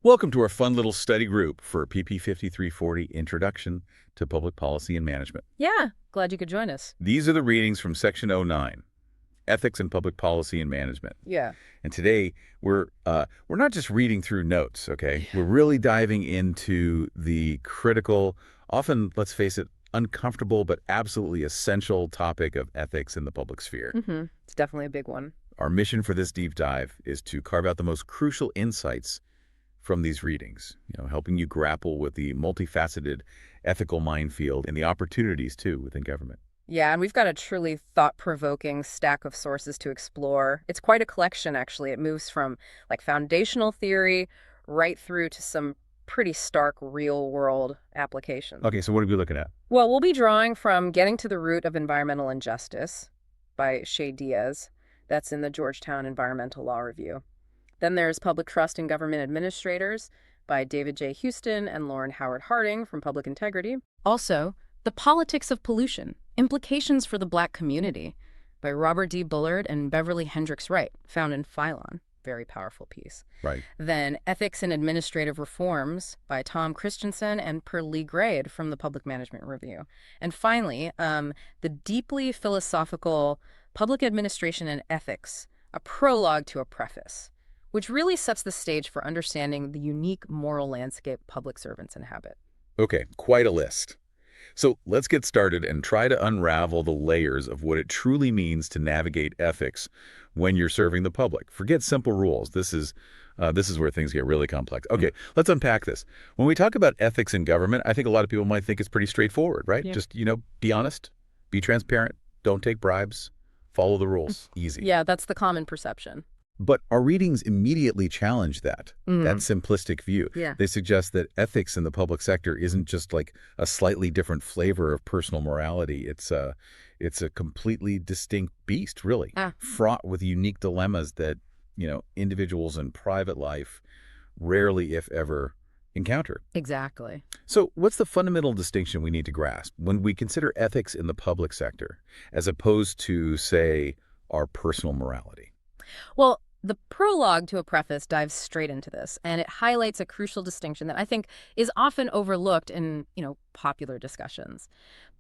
Welcome to our fun little study group for PP 5340 Introduction to Public Policy and Management. Yeah, glad you could join us. These are the readings from Section 09, Ethics in Public Policy and Management. Yeah. And today we're not just reading through notes, okay? We're really diving into the critical, often, let's face it, uncomfortable but absolutely essential topic of ethics in the public sphere. It's definitely a big one. Our mission for this deep dive is to carve out the most crucial insights from these readings, helping you grapple with the multifaceted ethical minefield and the opportunities, too, within government. Yeah, and we've got a truly thought-provoking stack of sources to explore. It's quite a collection, actually. It moves from, foundational theory right through to some pretty stark real-world applications. Okay, so what are we looking at? Well, we'll be drawing from Getting to the Root of Environmental Injustice by Diaz. That's in the Georgetown Environmental Law Review. Then there's Public Trust in Government Administrators by David J. Houston and Lauren Howard Harding from Public Integrity. Also, The Politics of Pollution, Implications for the Black Community by Robert D. Bullard and Beverly Hendrix Wright, found in Phylon. Very powerful piece. Right. Then Ethics and Administrative Reforms by Tom Christensen and Perlee Grade from the Public Management Review. And finally, the deeply philosophical Public Administration and Ethics, a prologue to a preface, which really sets the stage for understanding the unique moral landscape public servants inhabit. Okay, quite a list. So let's get started and try to unravel the layers of what it truly means to navigate ethics when you're serving the public. Forget simple rules. This is where things get really complex. Okay, let's unpack this. When we talk about ethics in government, I think a lot of people might think it's pretty straightforward, right? Yeah. Just, be honest, be transparent, don't take bribes, follow the rules. Easy. Yeah, that's the common perception. But our readings immediately challenge that simplistic view. Yeah. They suggest that ethics in the public sector isn't just like a slightly different flavor of personal morality. It's a completely distinct beast, really, fraught with unique dilemmas that, individuals in private life rarely, if ever, encounter. Exactly. So what's the fundamental distinction we need to grasp when we consider ethics in the public sector as opposed to, say, our personal morality? Well, the prologue to a preface dives straight into this, and it highlights a crucial distinction that I think is often overlooked in, popular discussions.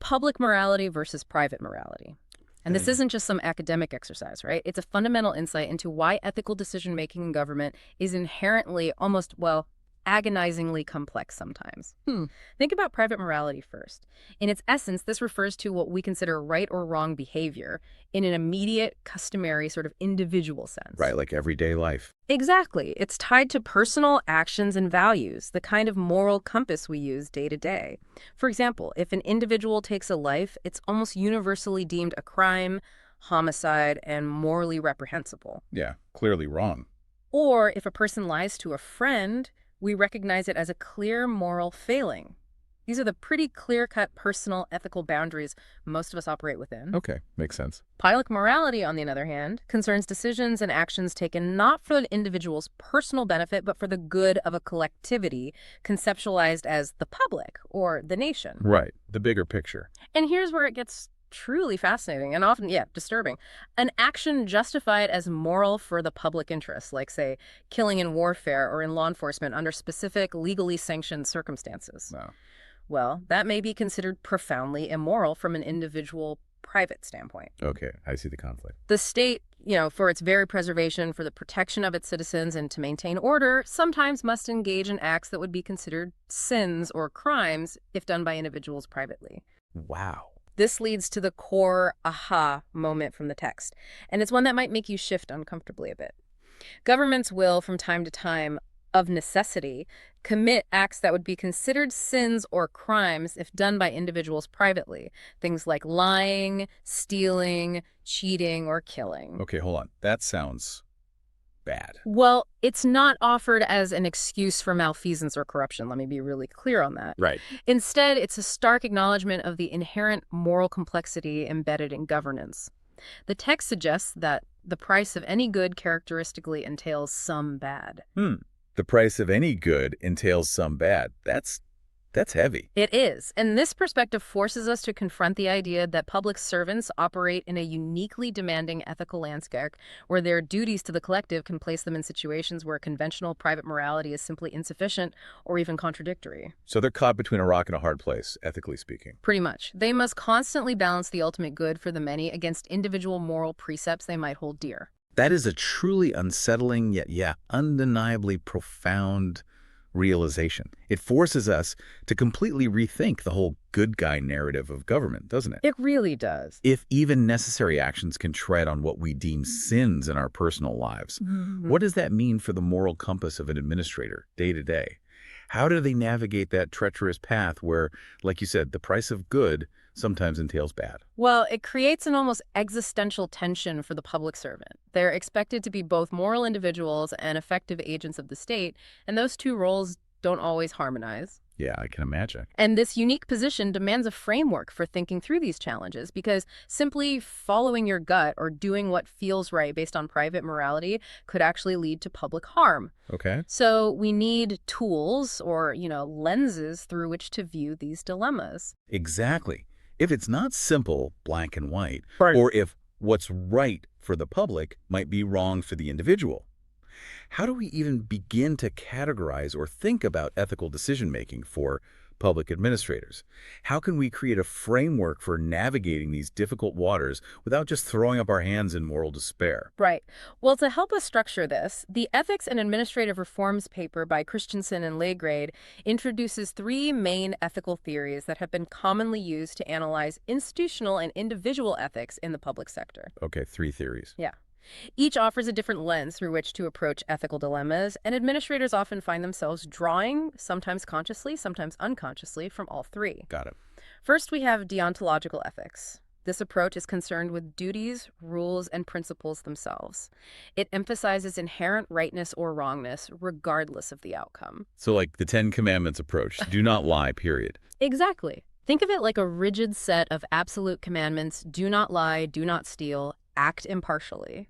Public morality versus private morality. And this isn't just some academic exercise, right? It's a fundamental insight into why ethical decision-making in government is inherently almost, agonizingly complex sometimes. Think about private morality first. In its essence, this refers to what we consider right or wrong behavior in an immediate, customary, sort of individual sense. Right, like everyday life. Exactly. It's tied to personal actions and values, the kind of moral compass we use day to day. For example, if an individual takes a life, it's almost universally deemed a crime, homicide, and morally reprehensible. Yeah, clearly wrong. Or if a person lies to a friend, we recognize it as a clear moral failing. These are the pretty clear-cut personal ethical boundaries most of us operate within. Okay, makes sense. Public morality, on the other hand, concerns decisions and actions taken not for the individual's personal benefit, but for the good of a collectivity conceptualized as the public or the nation. Right, the bigger picture. And here's where it gets truly fascinating and often, disturbing. An action justified as moral for the public interest, like, say, killing in warfare or in law enforcement under specific legally sanctioned circumstances. Wow. Well, that may be considered profoundly immoral from an individual private standpoint. Okay, I see the conflict. The state, for its very preservation, for the protection of its citizens and to maintain order, sometimes must engage in acts that would be considered sins or crimes if done by individuals privately. Wow. This leads to the core aha moment from the text, and it's one that might make you shift uncomfortably a bit. Governments will, from time to time, of necessity, commit acts that would be considered sins or crimes if done by individuals privately. Things like lying, stealing, cheating, or killing. Okay, hold on. That sounds bad. Well, it's not offered as an excuse for malfeasance or corruption. Let me be really clear on that. Right. Instead, it's a stark acknowledgement of the inherent moral complexity embedded in governance. The text suggests that the price of any good characteristically entails some bad. The price of any good entails some bad. That's That's heavy. It is. And this perspective forces us to confront the idea that public servants operate in a uniquely demanding ethical landscape where their duties to the collective can place them in situations where conventional private morality is simply insufficient or even contradictory. So they're caught between a rock and a hard place, ethically speaking. Pretty much. They must constantly balance the ultimate good for the many against individual moral precepts they might hold dear. That is a truly unsettling, yet, undeniably profound realization. It forces us to completely rethink the whole good guy narrative of government, doesn't it? It really does. If even necessary actions can tread on what we deem sins in our personal lives, what does that mean for the moral compass of an administrator day to day? How do they navigate that treacherous path where, like you said, the price of good sometimes entails bad? Well, it creates an almost existential tension for the public servant. They're expected to be both moral individuals and effective agents of the state, and those two roles don't always harmonize. Yeah, I can imagine. And this unique position demands a framework for thinking through these challenges because simply following your gut or doing what feels right based on private morality could actually lead to public harm. Okay. So we need tools or, lenses through which to view these dilemmas. Exactly. If it's not simple, black and white, Right. or if what's right for the public might be wrong for the individual, how do we even begin to categorize or think about ethical decision-making for public administrators? How can we create a framework for navigating these difficult waters without just throwing up our hands in moral despair? Right. Well, to help us structure this, the Ethics and Administrative Reforms paper by Christensen and Legrade introduces three main ethical theories that have been commonly used to analyze institutional and individual ethics in the public sector. Okay, three theories. Yeah. Each offers a different lens through which to approach ethical dilemmas, and administrators often find themselves drawing, sometimes consciously, sometimes unconsciously, from all three. Got it. First, we have deontological ethics. This approach is concerned with duties, rules, and principles themselves. It emphasizes inherent rightness or wrongness, regardless of the outcome. So like the Ten Commandments approach, do not lie, period. Exactly. Think of it like a rigid set of absolute commandments: do not lie, do not steal, act impartially.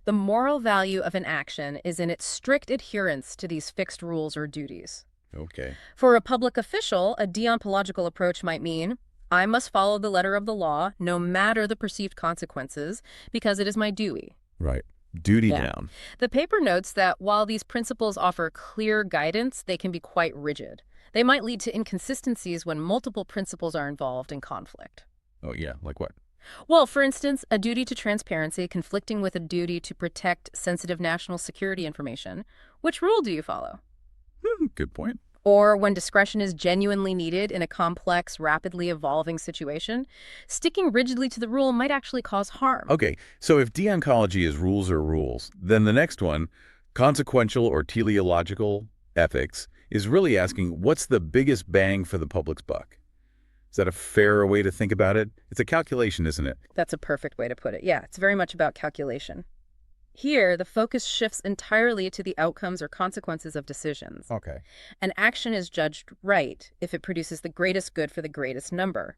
The moral value of an action is in its strict adherence to these fixed rules or duties. Okay. For a public official, a deontological approach might mean, I must follow the letter of the law, no matter the perceived consequences, because it is my duty. Right. Duty Yeah. down. The paper notes that while these principles offer clear guidance, they can be quite rigid. They might lead to inconsistencies when multiple principles are involved in conflict. Oh, yeah. Like what? Well, for instance, a duty to transparency conflicting with a duty to protect sensitive national security information. Which rule do you follow? Good point. Or when discretion is genuinely needed in a complex, rapidly evolving situation, sticking rigidly to the rule might actually cause harm. Okay, so if deontology is rules are rules, then the next one, consequential or teleological ethics, is really asking what's the biggest bang for the public's buck? Is that a fair way to think about it? It's a calculation, isn't it? That's a perfect way to put it. Yeah, it's very much about calculation. Here, the focus shifts entirely to the outcomes or consequences of decisions. Okay. An action is judged right if it produces the greatest good for the greatest number.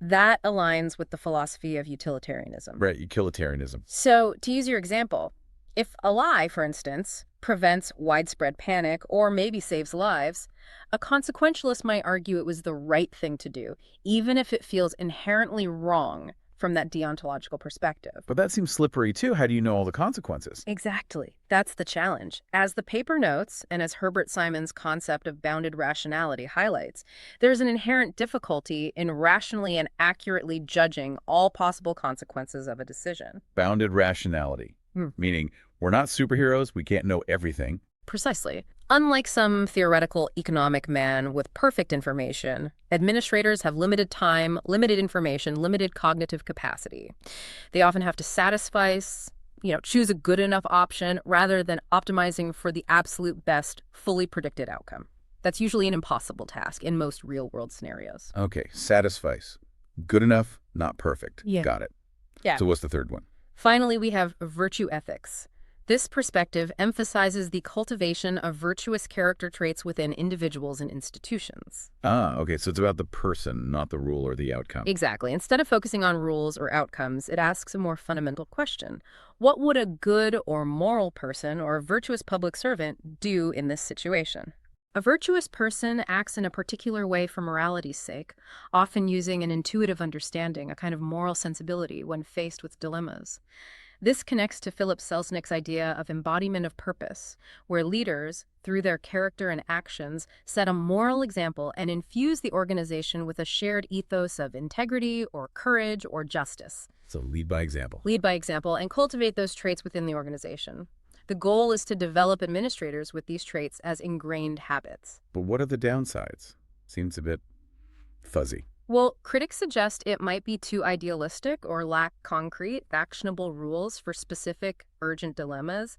That aligns with the philosophy of utilitarianism. Right, utilitarianism. So, to use your example, if a lie, for instance, prevents widespread panic or maybe saves lives, a consequentialist might argue it was the right thing to do, even if it feels inherently wrong from that deontological perspective. But that seems slippery too. How do you know all the consequences? Exactly. That's the challenge. As the paper notes, and as Herbert Simon's concept of bounded rationality highlights, there's an inherent difficulty in rationally and accurately judging all possible consequences of a decision. Bounded rationality, meaning we're not superheroes, we can't know everything. Precisely. Unlike some theoretical economic man with perfect information, administrators have limited time, limited information, limited cognitive capacity. They often have to choose a good enough option rather than optimizing for the absolute best, fully predicted outcome. That's usually an impossible task in most real-world scenarios. Okay, satisfice. Good enough, not perfect. Yeah. Got it. Yeah. So what's the third one? Finally, we have virtue ethics. This perspective emphasizes the cultivation of virtuous character traits within individuals and institutions. Ah, okay, so it's about the person, not the rule or the outcome. Exactly. Instead of focusing on rules or outcomes, it asks a more fundamental question. What would a good or moral person or a virtuous public servant do in this situation? A virtuous person acts in a particular way for morality's sake, often using an intuitive understanding, a kind of moral sensibility when faced with dilemmas. This connects to Philip Selznick's idea of embodiment of purpose, where leaders, through their character and actions, set a moral example and infuse the organization with a shared ethos of integrity or courage or justice. So lead by example. Lead by example and cultivate those traits within the organization. The goal is to develop administrators with these traits as ingrained habits. But what are the downsides? Seems a bit fuzzy. Well, critics suggest it might be too idealistic or lack concrete, actionable rules for specific, urgent dilemmas.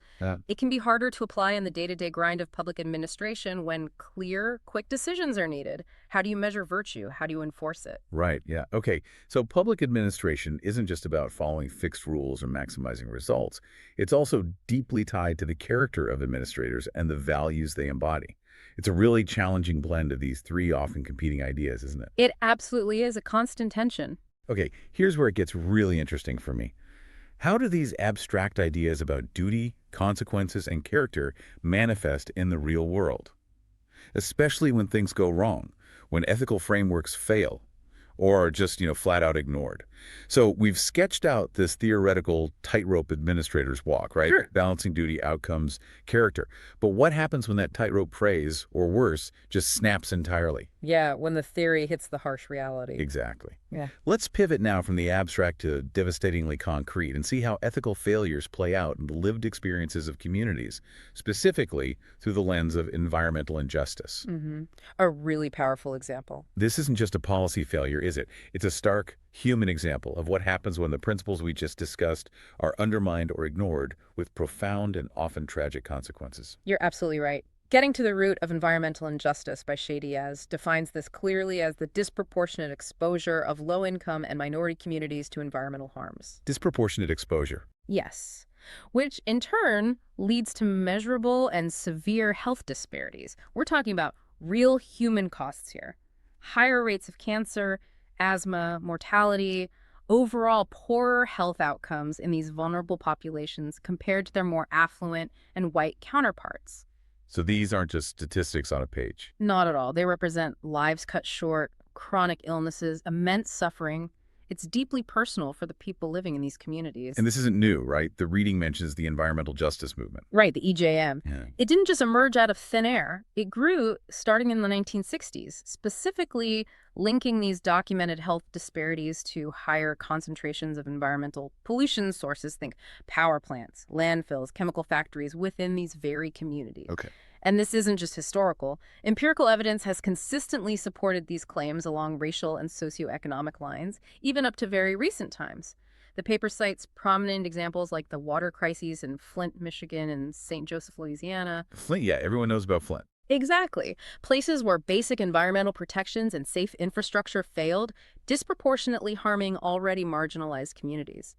It can be harder to apply in the day-to-day grind of public administration when clear, quick decisions are needed. How do you measure virtue? How do you enforce it? Right, yeah. Okay, so public administration isn't just about following fixed rules or maximizing results. It's also deeply tied to the character of administrators and the values they embody. It's a really challenging blend of these three often competing ideas, isn't it? It absolutely is a constant tension. Okay, here's where it gets really interesting for me. How do these abstract ideas about duty, consequences, and character manifest in the real world? Especially when things go wrong, when ethical frameworks fail, or are just, flat out ignored. So we've sketched out this theoretical tightrope administrator's walk, right? Sure. Balancing duty, outcomes, character. But what happens when that tightrope frays, or worse, just snaps entirely? Yeah, when the theory hits the harsh reality. Exactly. Yeah. Let's pivot now from the abstract to devastatingly concrete and see how ethical failures play out in the lived experiences of communities, specifically through the lens of environmental injustice. A really powerful example. This isn't just a policy failure, is it? It's a stark human example of what happens when the principles we just discussed are undermined or ignored with profound and often tragic consequences. You're absolutely right. Getting to the Root of Environmental Injustice by Diaz defines this clearly as the disproportionate exposure of low-income and minority communities to environmental harms. Disproportionate exposure. Yes, which in turn leads to measurable and severe health disparities. We're talking about real human costs here. Higher rates of cancer, asthma, mortality, overall poorer health outcomes in these vulnerable populations compared to their more affluent and white counterparts. So these aren't just statistics on a page. Not at all. They represent lives cut short, chronic illnesses, immense suffering. It's deeply personal for the people living in these communities. And this isn't new, right? The reading mentions the environmental justice movement. Right, the EJM. Yeah. It didn't just emerge out of thin air. It grew starting in the 1960s, specifically linking these documented health disparities to higher concentrations of environmental pollution sources. Think power plants, landfills, chemical factories within these very communities. Okay. And this isn't just historical. Empirical evidence has consistently supported these claims along racial and socioeconomic lines, even up to very recent times. The paper cites prominent examples like the water crises in Flint, Michigan, and St. Joseph, Louisiana. Flint, yeah, everyone knows about Flint. Exactly. Places where basic environmental protections and safe infrastructure failed, disproportionately harming already marginalized communities.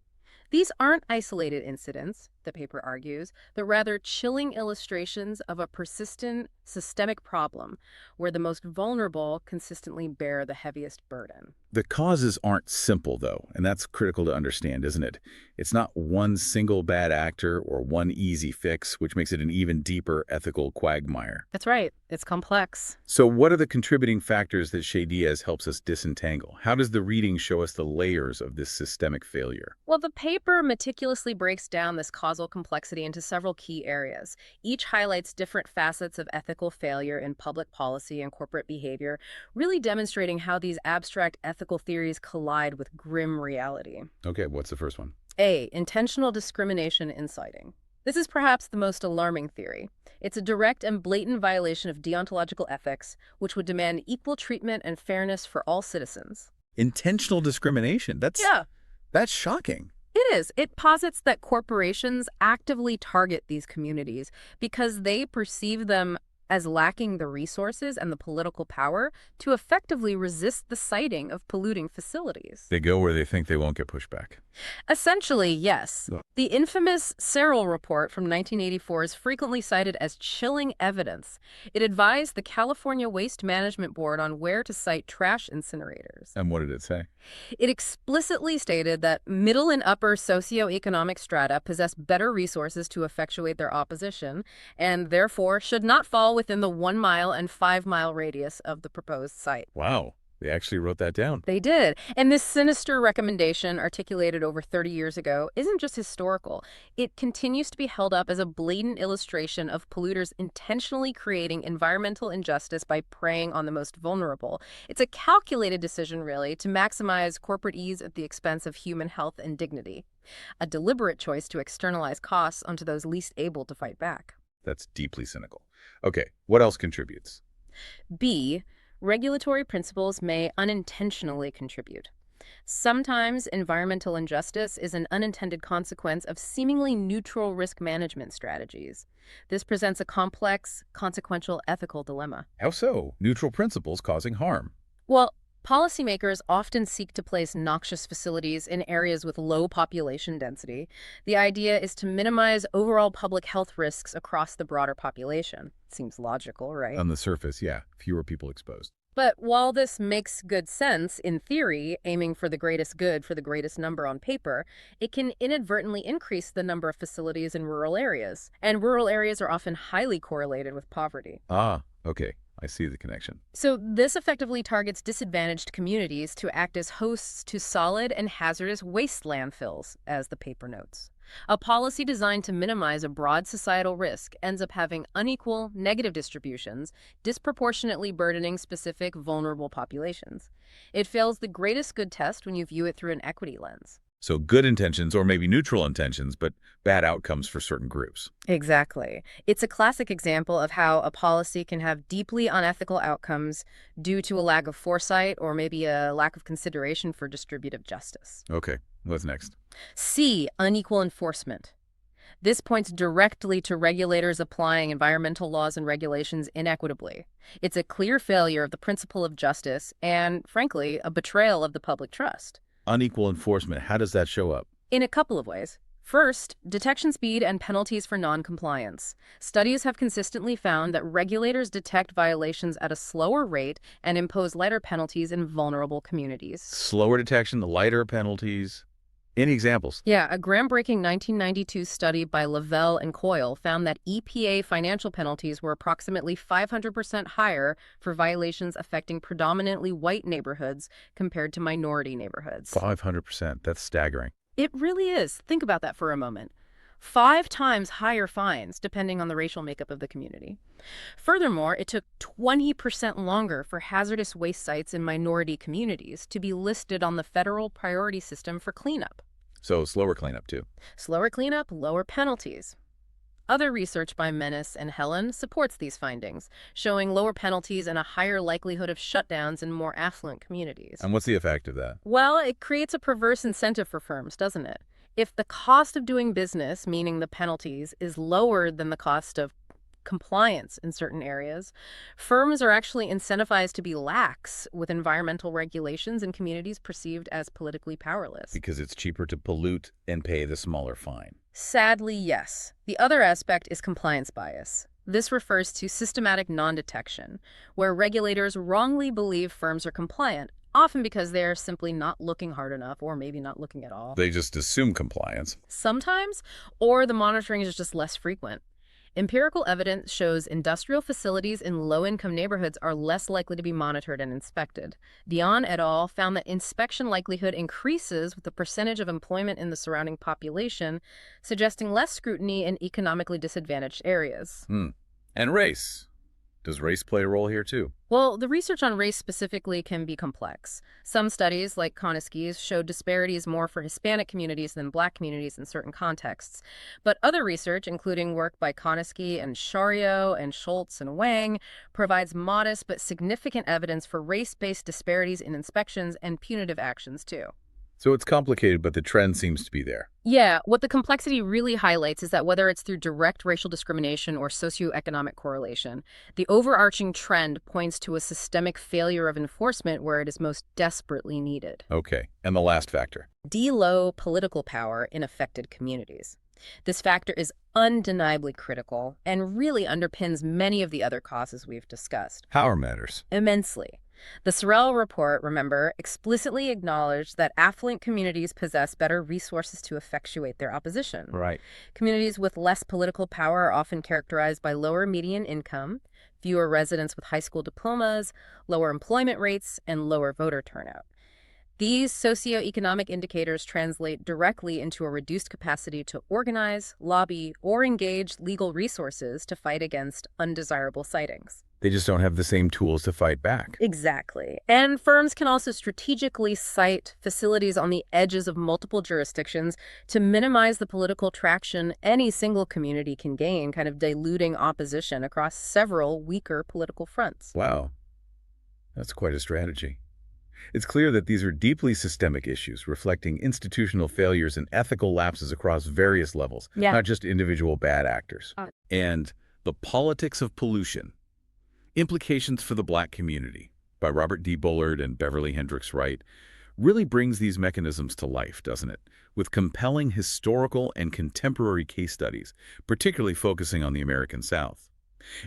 These aren't isolated incidents, the paper argues, but rather chilling illustrations of a persistent, systemic problem where the most vulnerable consistently bear the heaviest burden. The causes aren't simple, though, and that's critical to understand, isn't it? It's not one single bad actor or one easy fix, which makes it an even deeper ethical quagmire. That's right. It's complex. So what are the contributing factors that Diaz helps us disentangle? How does the reading show us the layers of this systemic failure? Well, the paper meticulously breaks down this causal complexity into several key areas. Each highlights different facets of ethical failure in public policy and corporate behavior, really demonstrating how these abstract ethical theories collide with grim reality. Okay, what's the first one? A. Intentional discrimination inciting. This is perhaps the most alarming theory. It's a direct and blatant violation of deontological ethics, which would demand equal treatment and fairness for all citizens. Intentional discrimination. That's shocking. It is. It posits that corporations actively target these communities because they perceive them as lacking the resources and the political power to effectively resist the siting of polluting facilities. They go where they think they won't get pushback. Essentially, yes. The infamous Searle report from 1984 is frequently cited as chilling evidence. It advised the California Waste Management Board on where to site trash incinerators. And what did it say? It explicitly stated that middle and upper socioeconomic strata possess better resources to effectuate their opposition and therefore should not fall within the 1 mile and 5-mile radius of the proposed site. Wow, they actually wrote that down. They did. And this sinister recommendation, articulated over 30 years ago, isn't just historical. It continues to be held up as a blatant illustration of polluters intentionally creating environmental injustice by preying on the most vulnerable. It's a calculated decision, really, to maximize corporate ease at the expense of human health and dignity. A deliberate choice to externalize costs onto those least able to fight back. That's deeply cynical. Okay, what else contributes? B, regulatory principles may unintentionally contribute. Sometimes environmental injustice is an unintended consequence of seemingly neutral risk management strategies. This presents a complex, consequential ethical dilemma. How so? Neutral principles causing harm. Well, policymakers often seek to place noxious facilities in areas with low population density. The idea is to minimize overall public health risks across the broader population. Seems logical, right? On the surface, yeah, fewer people exposed. But while this makes good sense, in theory, aiming for the greatest good for the greatest number on paper, it can inadvertently increase the number of facilities in rural areas. And rural areas are often highly correlated with poverty. Ah, okay. I see the connection. So this effectively targets disadvantaged communities to act as hosts to solid and hazardous waste landfills, as the paper notes. A policy designed to minimize a broad societal risk ends up having unequal, negative distributions, disproportionately burdening specific, vulnerable populations. It fails the greatest good test when you view it through an equity lens. So good intentions, or maybe neutral intentions, but bad outcomes for certain groups. Exactly. It's a classic example of how a policy can have deeply unethical outcomes due to a lack of foresight or maybe a lack of consideration for distributive justice. Okay, what's next? C, unequal enforcement. This points directly to regulators applying environmental laws and regulations inequitably. It's a clear failure of the principle of justice and, frankly, a betrayal of the public trust. Unequal enforcement, how does that show up? In a couple of ways. First, detection speed and penalties for non-compliance. Studies have consistently found that regulators detect violations at a slower rate and impose lighter penalties in vulnerable communities. Slower detection, the lighter penalties. Any examples? Yeah, a groundbreaking 1992 study by Lavelle and Coyle found that EPA financial penalties were approximately 500% higher for violations affecting predominantly white neighborhoods compared to minority neighborhoods. 500%. That's staggering. It really is. Think about that for a moment. 5 times higher fines, depending on the racial makeup of the community. Furthermore, it took 20% longer for hazardous waste sites in minority communities to be listed on the federal priority system for cleanup. So slower cleanup, too. Slower cleanup, lower penalties. Other research by Menace and Helen supports these findings, showing lower penalties and a higher likelihood of shutdowns in more affluent communities. And what's the effect of that? Well, it creates a perverse incentive for firms, doesn't it? If the cost of doing business, meaning the penalties, is lower than the cost of compliance in certain areas, firms are actually incentivized to be lax with environmental regulations in communities perceived as politically powerless. Because it's cheaper to pollute and pay the smaller fine. Sadly, yes. The other aspect is compliance bias. This refers to systematic non-detection, where regulators wrongly believe firms are compliant, often because they're simply not looking hard enough or maybe not looking at all. They just assume compliance. Sometimes, or the monitoring is just less frequent. Empirical evidence shows industrial facilities in low-income neighborhoods are less likely to be monitored and inspected. Diaz et al. Found that inspection likelihood increases with the percentage of employment in the surrounding population, suggesting less scrutiny in economically disadvantaged areas. And race. Does race play a role here, too? Well, the research on race specifically can be complex. Some studies, like Konisky's, showed disparities more for Hispanic communities than Black communities in certain contexts. But other research, including work by Konisky and Shario and Schultz and Wang, provides modest but significant evidence for race-based disparities in inspections and punitive actions, too. So it's complicated, but the trend seems to be there. Yeah, what the complexity really highlights is that whether it's through direct racial discrimination or socioeconomic correlation, the overarching trend points to a systemic failure of enforcement where it is most desperately needed. Okay, and the last factor. Low political power in affected communities. This factor is undeniably critical and really underpins many of the other causes we've discussed. Power matters. Immensely. The Sorrell report, remember, explicitly acknowledged that affluent communities possess better resources to effectuate their opposition. Right. Communities with less political power are often characterized by lower median income, fewer residents with high school diplomas, lower employment rates, and lower voter turnout. These socioeconomic indicators translate directly into a reduced capacity to organize, lobby, or engage legal resources to fight against undesirable sightings. They just don't have the same tools to fight back. Exactly. And firms can also strategically site facilities on the edges of multiple jurisdictions to minimize the political traction any single community can gain, kind of diluting opposition across several weaker political fronts. Wow. That's quite a strategy. It's clear that these are deeply systemic issues, reflecting institutional failures and ethical lapses across various levels, Yeah. not just individual bad actors. And The Politics of Pollution: Implications for the Black Community by Robert D. Bullard and Beverly Hendrix Wright really brings these mechanisms to life, doesn't it? With compelling historical and contemporary case studies, particularly focusing on the American South.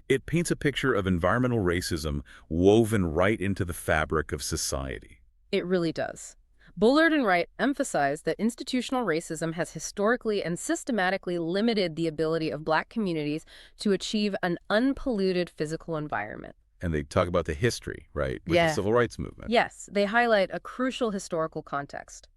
It paints a picture of environmental racism woven right into the fabric of society. It really does. Bullard and Wright emphasize that institutional racism has historically and systematically limited the ability of Black communities to achieve an unpolluted physical environment. And they talk about the history, right, with Yeah. the Civil Rights Movement. Yes, they highlight a crucial historical context.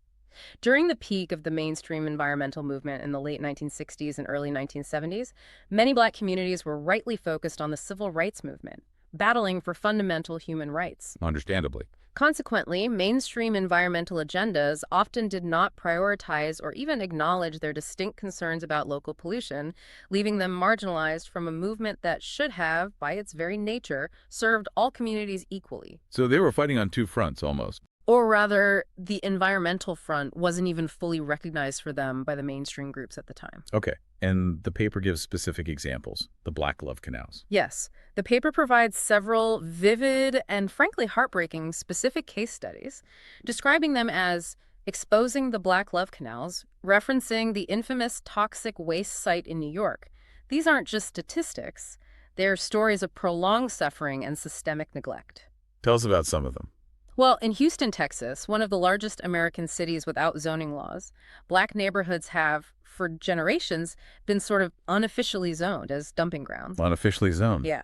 During the peak of the mainstream environmental movement in the late 1960s and early 1970s, many Black communities were rightly focused on the Civil Rights Movement, battling for fundamental human rights. Understandably. Consequently, mainstream environmental agendas often did not prioritize or even acknowledge their distinct concerns about local pollution, leaving them marginalized from a movement that should have, by its very nature, served all communities equally. So they were fighting on two fronts, almost. Or rather, the environmental front wasn't even fully recognized for them by the mainstream groups at the time. Okay. And the paper gives specific examples, the Black Love Canals. Yes, the paper provides several vivid and frankly heartbreaking specific case studies, describing them as exposing the Black Love Canals, referencing the infamous toxic waste site in New York. These aren't just statistics, they're stories of prolonged suffering and systemic neglect. Tell us about some of them. Well, in Houston, Texas, one of the largest American cities without zoning laws, Black neighborhoods have, for generations, been sort of unofficially zoned as dumping grounds. Unofficially zoned. Yeah.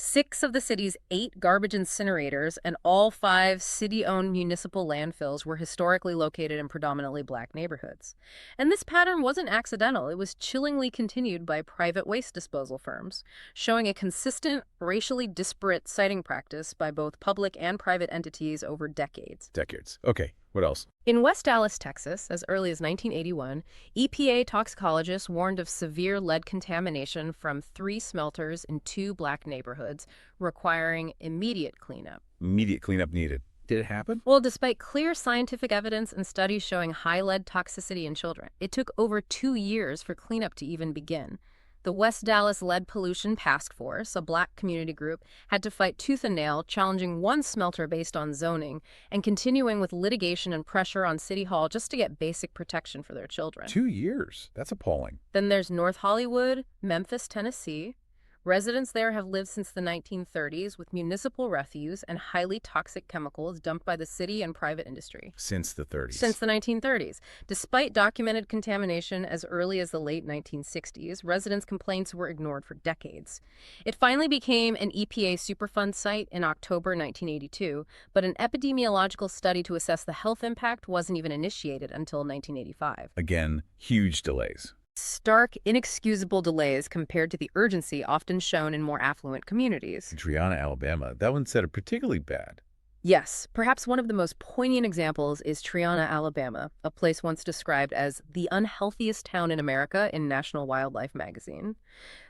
6 of the city's 8 garbage incinerators and all 5 city-owned municipal landfills were historically located in predominantly Black neighborhoods. And this pattern wasn't accidental. It was chillingly continued by private waste disposal firms, showing a consistent, racially disparate siting practice by both public and private entities over decades. Decades. Okay. What else? In West Dallas, Texas, as early as 1981, EPA toxicologists warned of severe lead contamination from 3 smelters in 2 Black neighborhoods, requiring immediate cleanup. Immediate cleanup needed. Did it happen? Well, despite clear scientific evidence and studies showing high lead toxicity in children, it took over 2 years for cleanup to even begin. The West Dallas Lead Pollution Task Force, a Black community group, had to fight tooth and nail, challenging one smelter based on zoning and continuing with litigation and pressure on City Hall just to get basic protection for their children. 2 years. That's appalling. Then there's North Hollywood, Memphis, Tennessee. Residents there have lived since the 1930s with municipal refuse and highly toxic chemicals dumped by the city and private industry. Since the 30s. Since the 1930s. Despite documented contamination as early as the late 1960s, residents' complaints were ignored for decades. It finally became an EPA Superfund site in October 1982, but an epidemiological study to assess the health impact wasn't even initiated until 1985. Again, huge delays. Stark, inexcusable delays compared to the urgency often shown in more affluent communities. Triana, Alabama. That one said it particularly bad. Yes, perhaps one of the most poignant examples is Triana, Alabama, a place once described as the unhealthiest town in America in National Wildlife magazine.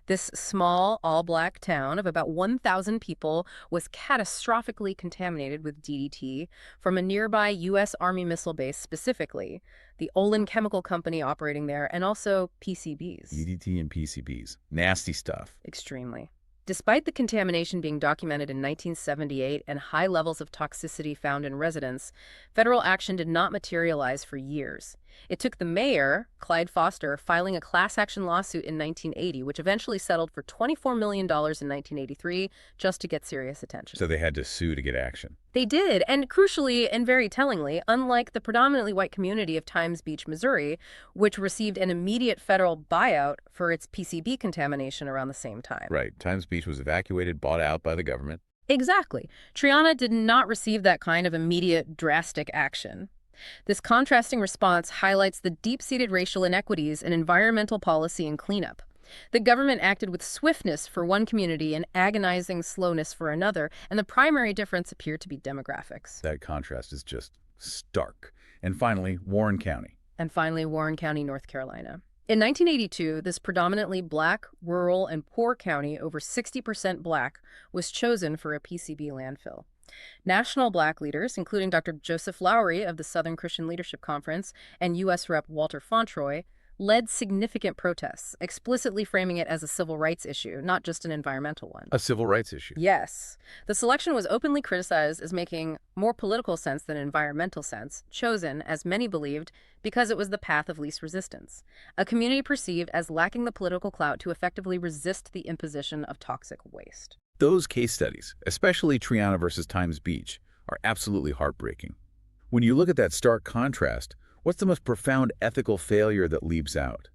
This small, all-Black town of about 1,000 people was catastrophically contaminated with DDT from a nearby U.S. Army missile base specifically, the Olin Chemical Company operating there, and also PCBs. DDT and PCBs. Nasty stuff. Extremely. Despite the contamination being documented in 1978 and high levels of toxicity found in residents, federal action did not materialize for years. It took the mayor, Clyde Foster, filing a class action lawsuit in 1980, which eventually settled for $24 million in 1983, just to get serious attention. So they had to sue to get action. They did, and crucially and very tellingly, unlike the predominantly white community of Times Beach, Missouri, which received an immediate federal buyout for its PCB contamination around the same time. Right. Times Beach was evacuated, bought out by the government. Exactly. Triana did not receive that kind of immediate, drastic action. This contrasting response highlights the deep-seated racial inequities in environmental policy and cleanup. The government acted with swiftness for one community and agonizing slowness for another, and the primary difference appeared to be demographics. That contrast is just stark. And finally, Warren County. Warren County, North Carolina. In 1982, this predominantly black, rural, and poor county, over 60% black, was chosen for a PCB landfill. National black leaders, including Dr. Joseph Lowery of the Southern Christian Leadership Conference and U.S. Rep. Walter Fauntroy, led significant protests, explicitly framing it as a civil rights issue, not just an environmental one. A civil rights issue. Yes. The selection was openly criticized as making more political sense than environmental sense, chosen, as many believed, because it was the path of least resistance, a community perceived as lacking the political clout to effectively resist the imposition of toxic waste. Those case studies, especially Triana versus Times Beach, are absolutely heartbreaking. When you look at that stark contrast, what's the most profound ethical failure that leaps out?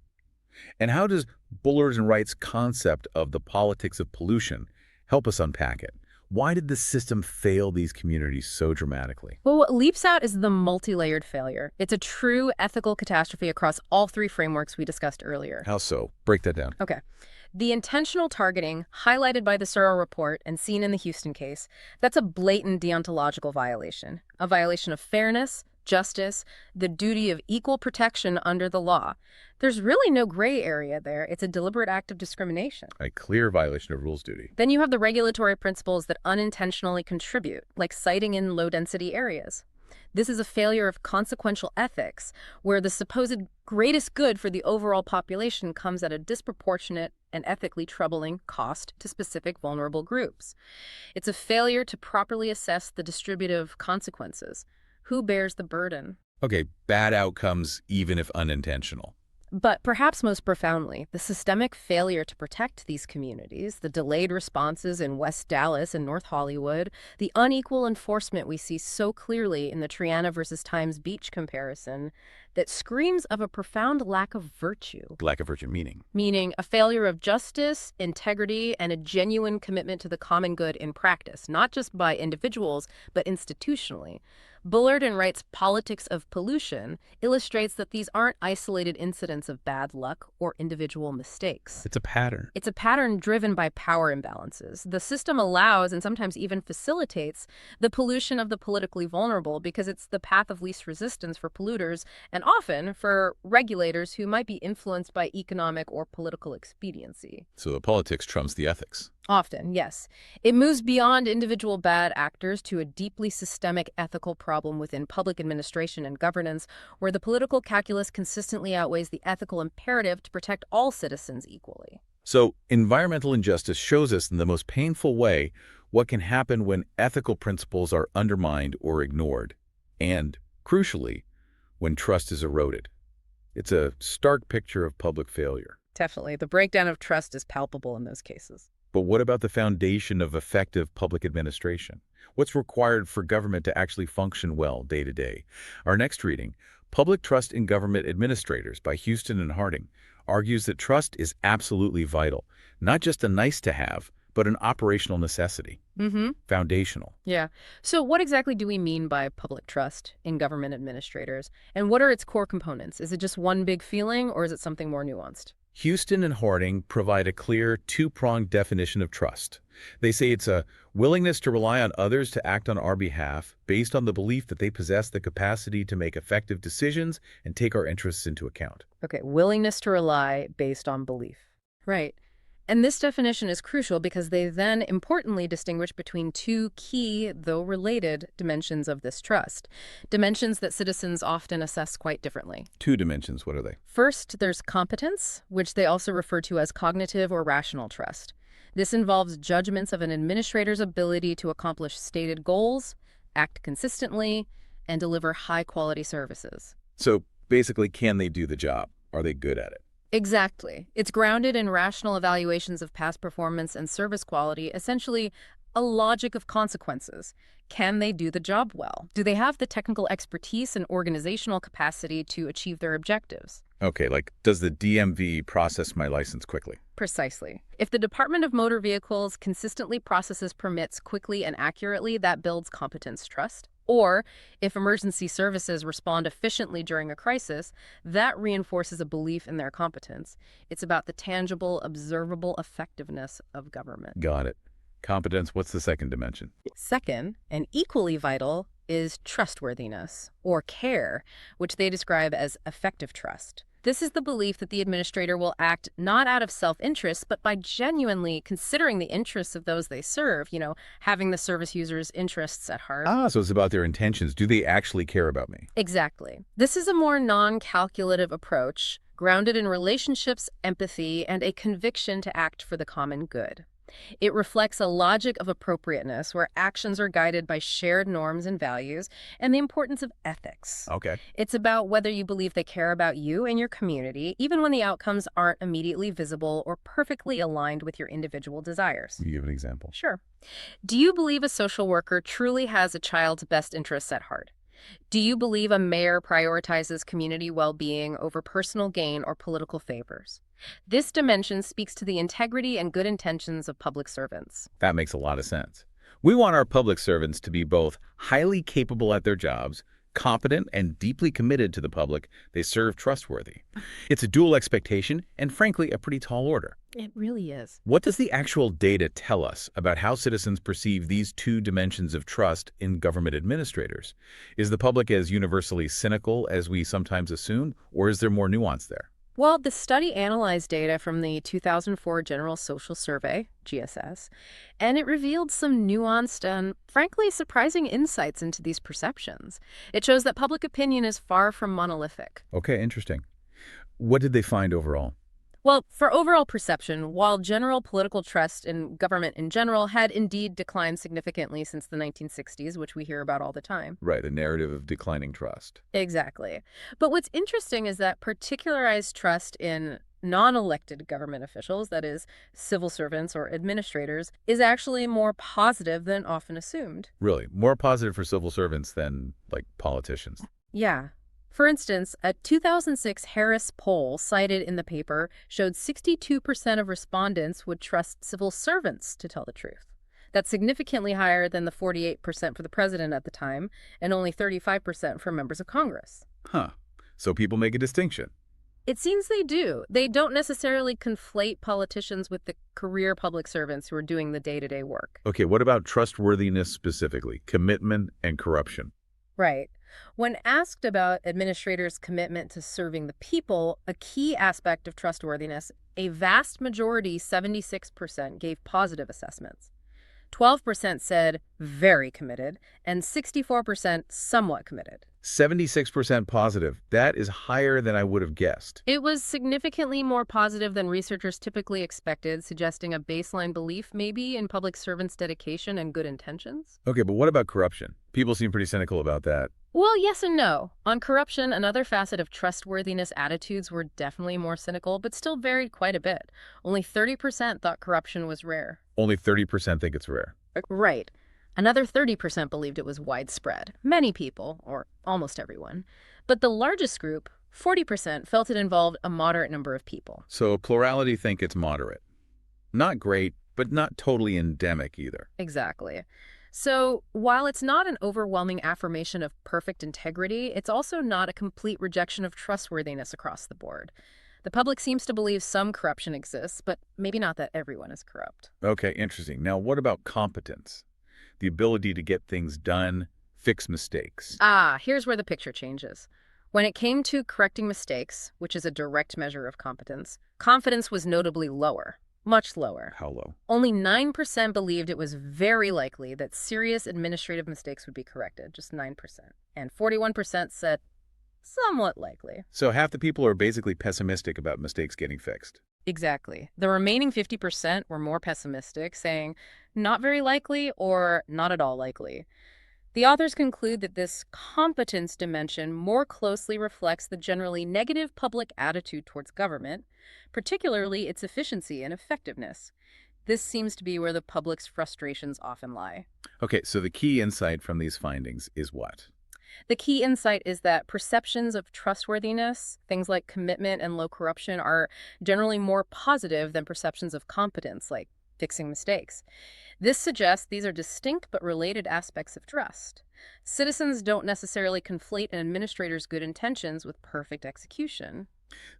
And how does Bullard and Wright's concept of the politics of pollution help us unpack it? Why did the system fail these communities so dramatically? Well, what leaps out is the multi-layered failure. It's a true ethical catastrophe across all three frameworks we discussed earlier. How so? Break that down. Okay. The intentional targeting, highlighted by the Searle report and seen in the Houston case, that's a blatant deontological violation. A violation of fairness, justice, the duty of equal protection under the law. There's really no gray area there. It's a deliberate act of discrimination. A clear violation of rules duty. Then you have the regulatory principles that unintentionally contribute, like siting in low-density areas. This is a failure of consequential ethics, where the supposed greatest good for the overall population comes at a disproportionate and ethically troubling cost to specific vulnerable groups. It's a failure to properly assess the distributive consequences. Who bears the burden? Okay, bad outcomes even if unintentional. But perhaps most profoundly, the systemic failure to protect these communities, the delayed responses in West Dallas and North Hollywood, the unequal enforcement we see so clearly in the Triana versus Times Beach comparison, that screams of a profound lack of virtue. Lack of virtue meaning? Meaning a failure of justice, integrity, and a genuine commitment to the common good in practice, not just by individuals, but institutionally. Bullard and Wright's politics of pollution illustrates that these aren't isolated incidents of bad luck or individual mistakes. It's a pattern. It's a pattern driven by power imbalances. The system allows and sometimes even facilitates the pollution of the politically vulnerable because it's the path of least resistance for polluters and often for regulators who might be influenced by economic or political expediency. So the politics trumps the ethics. Often, yes. It moves beyond individual bad actors to a deeply systemic ethical problem within public administration and governance, where the political calculus consistently outweighs the ethical imperative to protect all citizens equally. So environmental injustice shows us in the most painful way what can happen when ethical principles are undermined or ignored, and, crucially, when trust is eroded. It's a stark picture of public failure. Definitely. The breakdown of trust is palpable in those cases. But what about the foundation of effective public administration? What's required for government to actually function well day to day? Our next reading, Public Trust in Government Administrators by Houston and Harding, argues that trust is absolutely vital, not just a nice-to-have, but an operational necessity. Foundational. Yeah. So what exactly do we mean by public trust in government administrators? And what are its core components? Is it just one big feeling, or is it something more nuanced? Houston and Harding provide a clear two-pronged definition of trust. They say it's a willingness to rely on others to act on our behalf based on the belief that they possess the capacity to make effective decisions and take our interests into account. Okay, willingness to rely based on belief. Right. And this definition is crucial because they then importantly distinguish between two key, though related, dimensions of this trust. Dimensions that citizens often assess quite differently. Two dimensions, what are they? First, there's competence, which they also refer to as cognitive or rational trust. This involves judgments of an administrator's ability to accomplish stated goals, act consistently, and deliver high-quality services. So Basically, can they do the job? Are they good at it? Exactly. It's grounded in rational evaluations of past performance and service quality, essentially a logic of consequences. Can they do the job well? Do they have the technical expertise and organizational capacity to achieve their objectives? Okay, like, does the DMV process my license quickly? Precisely. If the Department of Motor Vehicles consistently processes permits quickly and accurately, that builds competence trust. Or, if emergency services respond efficiently during a crisis, that reinforces a belief in their competence. It's about the tangible, observable effectiveness of government. Got it. Competence, what's the second dimension? Second, and equally vital, is trustworthiness, or care, which they describe as effective trust. This is the belief that the administrator will act not out of self-interest, but by genuinely considering the interests of those they serve, having the service user's interests at heart. Ah, so it's about their intentions. Do they actually care about me? Exactly. This is a more non-calculative approach, grounded in relationships, empathy, and a conviction to act for the common good. It reflects a logic of appropriateness where actions are guided by shared norms and values and the importance of ethics. Okay. It's about whether you believe they care about you and your community, even when the outcomes aren't immediately visible or perfectly aligned with your individual desires. Can you give an example? Sure. Do you believe a social worker truly has a child's best interests at heart? Do you believe a mayor prioritizes community well-being over personal gain or political favors? This dimension speaks to the integrity and good intentions of public servants. That makes a lot of sense. We want our public servants to be both highly capable at their jobs, competent, and deeply committed to the public they serve trustworthy. It's a dual expectation and, frankly, a pretty tall order. It really is. What does the actual data tell us about how citizens perceive these two dimensions of trust in government administrators? Is the public as universally cynical as we sometimes assume, or is there more nuance there? Well, the study analyzed data from the 2004 General Social Survey, GSS, and it revealed some nuanced and, frankly, surprising insights into these perceptions. It shows that public opinion is far from monolithic. Okay, interesting. What did they find overall? Well, for overall perception, while general political trust in government in general had indeed declined significantly since the 1960s, which we hear about all the time. Right, a narrative of declining trust. Exactly. But what's interesting is that particularized trust in non-elected government officials, that is, civil servants or administrators, is actually more positive than often assumed. Really, more positive for civil servants than, like, politicians. Yeah. For instance, a 2006 Harris poll cited in the paper showed 62% of respondents would trust civil servants to tell the truth. That's significantly higher than the 48% for the president at the time, and only 35% for members of Congress. Huh. So people make a distinction. It seems they do. They don't necessarily conflate politicians with the career public servants who are doing the day-to-day work. Okay, what about trustworthiness specifically? Commitment and corruption. Right. When asked about administrators' commitment to serving the people, a key aspect of trustworthiness, a vast majority, 76%, gave positive assessments. 12% said very committed, and 64% somewhat committed. 76% positive. That is higher than I would have guessed. It was significantly more positive than researchers typically expected, suggesting a baseline belief maybe in public servants' dedication and good intentions. Okay, but what about corruption? People seem pretty cynical about that. Well, yes and no. On corruption, another facet of trustworthiness attitudes were definitely more cynical, but still varied quite a bit. Only 30% thought corruption was rare. Only 30% think it's rare. Right. Another 30% believed it was widespread. Many people, or almost everyone. But the largest group, 40%, felt it involved a moderate number of people. So plurality think it's moderate. Not great, but not totally endemic either. Exactly. So while it's not an overwhelming affirmation of perfect integrity, it's also not a complete rejection of trustworthiness across the board. The public seems to believe some corruption exists, but maybe not that everyone is corrupt. Okay, interesting. Now, what about competence? The ability to get things done, fix mistakes. Here's where the picture changes. When it came to correcting mistakes, which is a direct measure of competence, confidence was notably lower. Much lower. How low? Only 9% believed it was very likely that serious administrative mistakes would be corrected, just 9%. And 41% said somewhat likely. So half the people are basically pessimistic about mistakes getting fixed. Exactly. The remaining 50% were more pessimistic, saying not very likely or not at all likely. The authors conclude that this competence dimension more closely reflects the generally negative public attitude towards government, particularly its efficiency and effectiveness. This seems to be where the public's frustrations often lie. Okay, so the key insight from these findings is what? The key insight is that perceptions of trustworthiness, things like commitment and low corruption, are generally more positive than perceptions of competence, like fixing mistakes. This suggests these are distinct but related aspects of trust. Citizens don't necessarily conflate an administrator's good intentions with perfect execution.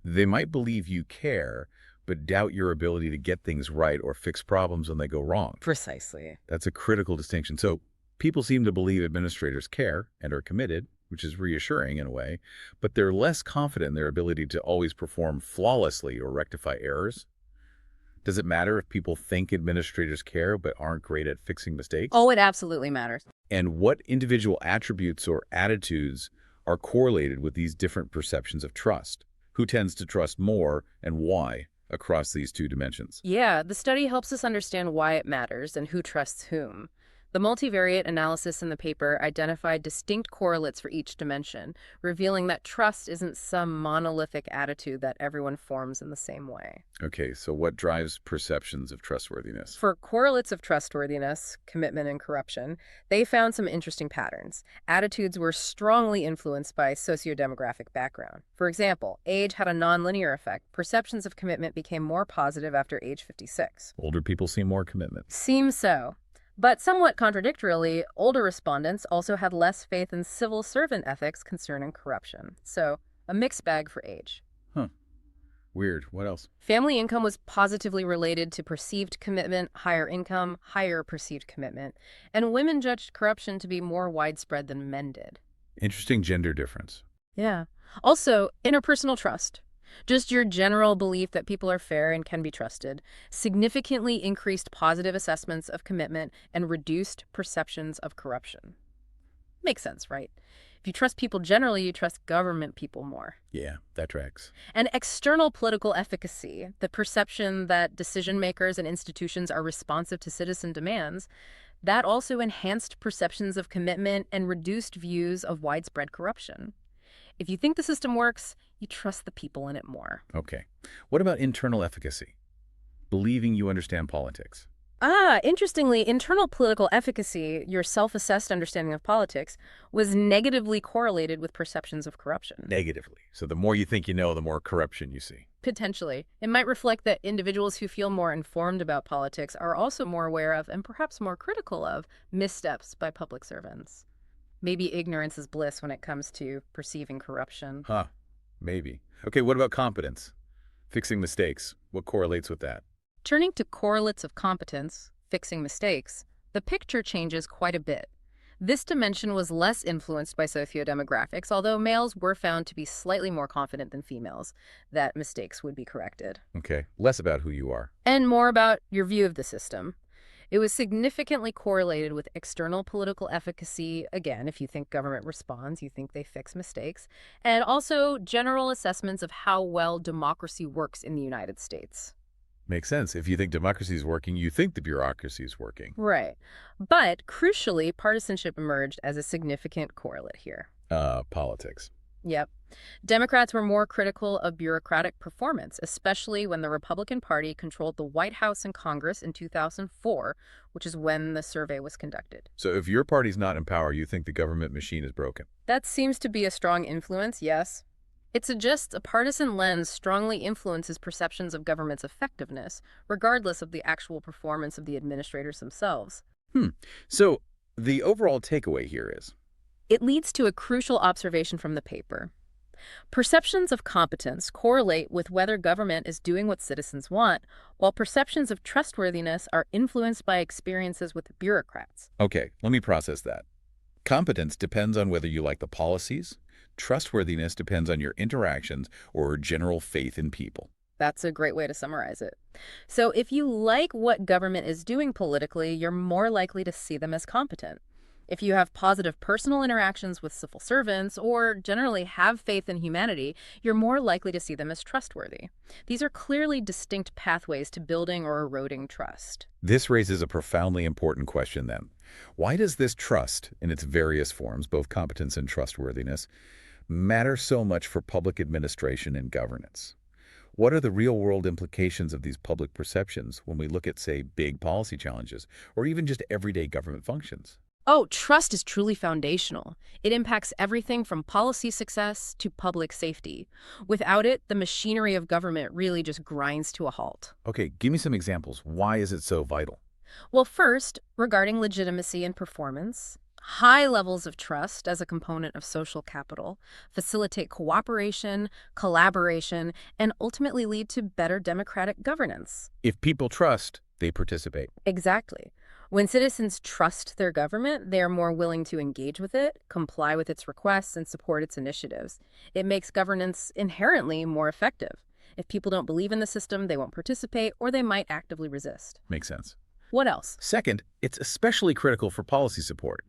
They might believe you care, but doubt your ability to get things right or fix problems when they go wrong. Precisely. That's a critical distinction. So people seem to believe administrators care and are committed, which is reassuring in a way, but they're less confident in their ability to always perform flawlessly or rectify errors. Does it matter if people think administrators care but aren't great at fixing mistakes? Oh, it absolutely matters. And what individual attributes or attitudes are correlated with these different perceptions of trust? Who tends to trust more and why across these two dimensions? Yeah, the study helps us understand why it matters and who trusts whom. The multivariate analysis in the paper identified distinct correlates for each dimension, revealing that trust isn't some monolithic attitude that everyone forms in the same way. Okay, so what drives perceptions of trustworthiness? For correlates of trustworthiness, commitment, and corruption, they found some interesting patterns. Attitudes were strongly influenced by sociodemographic background. For example, age had a nonlinear effect. Perceptions of commitment became more positive after age 56. Older people seem more commitment. Seems so. But somewhat contradictorily, older respondents also had less faith in civil servant ethics concerning corruption. So, a mixed bag for age. Huh. Weird. What else? Family income was positively related to perceived commitment, higher income, higher perceived commitment, and women judged corruption to be more widespread than men did. Interesting gender difference. Yeah. Also, interpersonal trust. Just your general belief that people are fair and can be trusted significantly increased positive assessments of commitment and reduced perceptions of corruption. Makes sense, right? If you trust people generally, you trust government people more. Yeah, that tracks. And external political efficacy, the perception that decision makers and institutions are responsive to citizen demands, that also enhanced perceptions of commitment and reduced views of widespread corruption. If you think the system works, you trust the people in it more. Okay. What about internal efficacy? Believing you understand politics. Interestingly, internal political efficacy, your self-assessed understanding of politics, was negatively correlated with perceptions of corruption. Negatively. So the more you think you know, the more corruption you see. Potentially. It might reflect that individuals who feel more informed about politics are also more aware of, and perhaps more critical of, missteps by public servants. Maybe ignorance is bliss when it comes to perceiving corruption. Huh. Maybe. Okay, what about competence? Fixing mistakes. What correlates with that? Turning to correlates of competence, fixing mistakes, the picture changes quite a bit. This dimension was less influenced by sociodemographics, although males were found to be slightly more confident than females that mistakes would be corrected. Okay, less about who you are. And more about your view of the system. It was significantly correlated with external political efficacy. Again, if you think government responds, you think they fix mistakes. And also general assessments of how well democracy works in the United States. Makes sense. If you think democracy is working, you think the bureaucracy is working. Right. But crucially, partisanship emerged as a significant correlate here. Politics. Yep. Democrats were more critical of bureaucratic performance, especially when the Republican Party controlled the White House and Congress in 2004, which is when the survey was conducted. So if your party's not in power, you think the government machine is broken. That seems to be a strong influence, yes. It suggests a partisan lens strongly influences perceptions of government's effectiveness, regardless of the actual performance of the administrators themselves. So the overall takeaway here is? It leads to a crucial observation from the paper. Perceptions of competence correlate with whether government is doing what citizens want, while perceptions of trustworthiness are influenced by experiences with bureaucrats. Okay, let me process that. Competence depends on whether you like the policies. Trustworthiness depends on your interactions or general faith in people. That's a great way to summarize it. So if you like what government is doing politically, you're more likely to see them as competent. If you have positive personal interactions with civil servants or generally have faith in humanity, you're more likely to see them as trustworthy. These are clearly distinct pathways to building or eroding trust. This raises a profoundly important question then. Why does this trust, in its various forms, both competence and trustworthiness, matter so much for public administration and governance? What are the real-world implications of these public perceptions when we look at, say, big policy challenges, or even just everyday government functions? Oh, trust is truly foundational. It impacts everything from policy success to public safety. Without it, the machinery of government really just grinds to a halt. Okay, give me some examples. Why is it so vital? Well, first, regarding legitimacy and performance, high levels of trust as a component of social capital facilitate cooperation, collaboration, and ultimately lead to better democratic governance. If people trust, they participate. Exactly. When citizens trust their government, they are more willing to engage with it, comply with its requests, and support its initiatives. It makes governance inherently more effective. If people don't believe in the system, they won't participate, or they might actively resist. Makes sense. What else? Second, it's especially critical for policy support.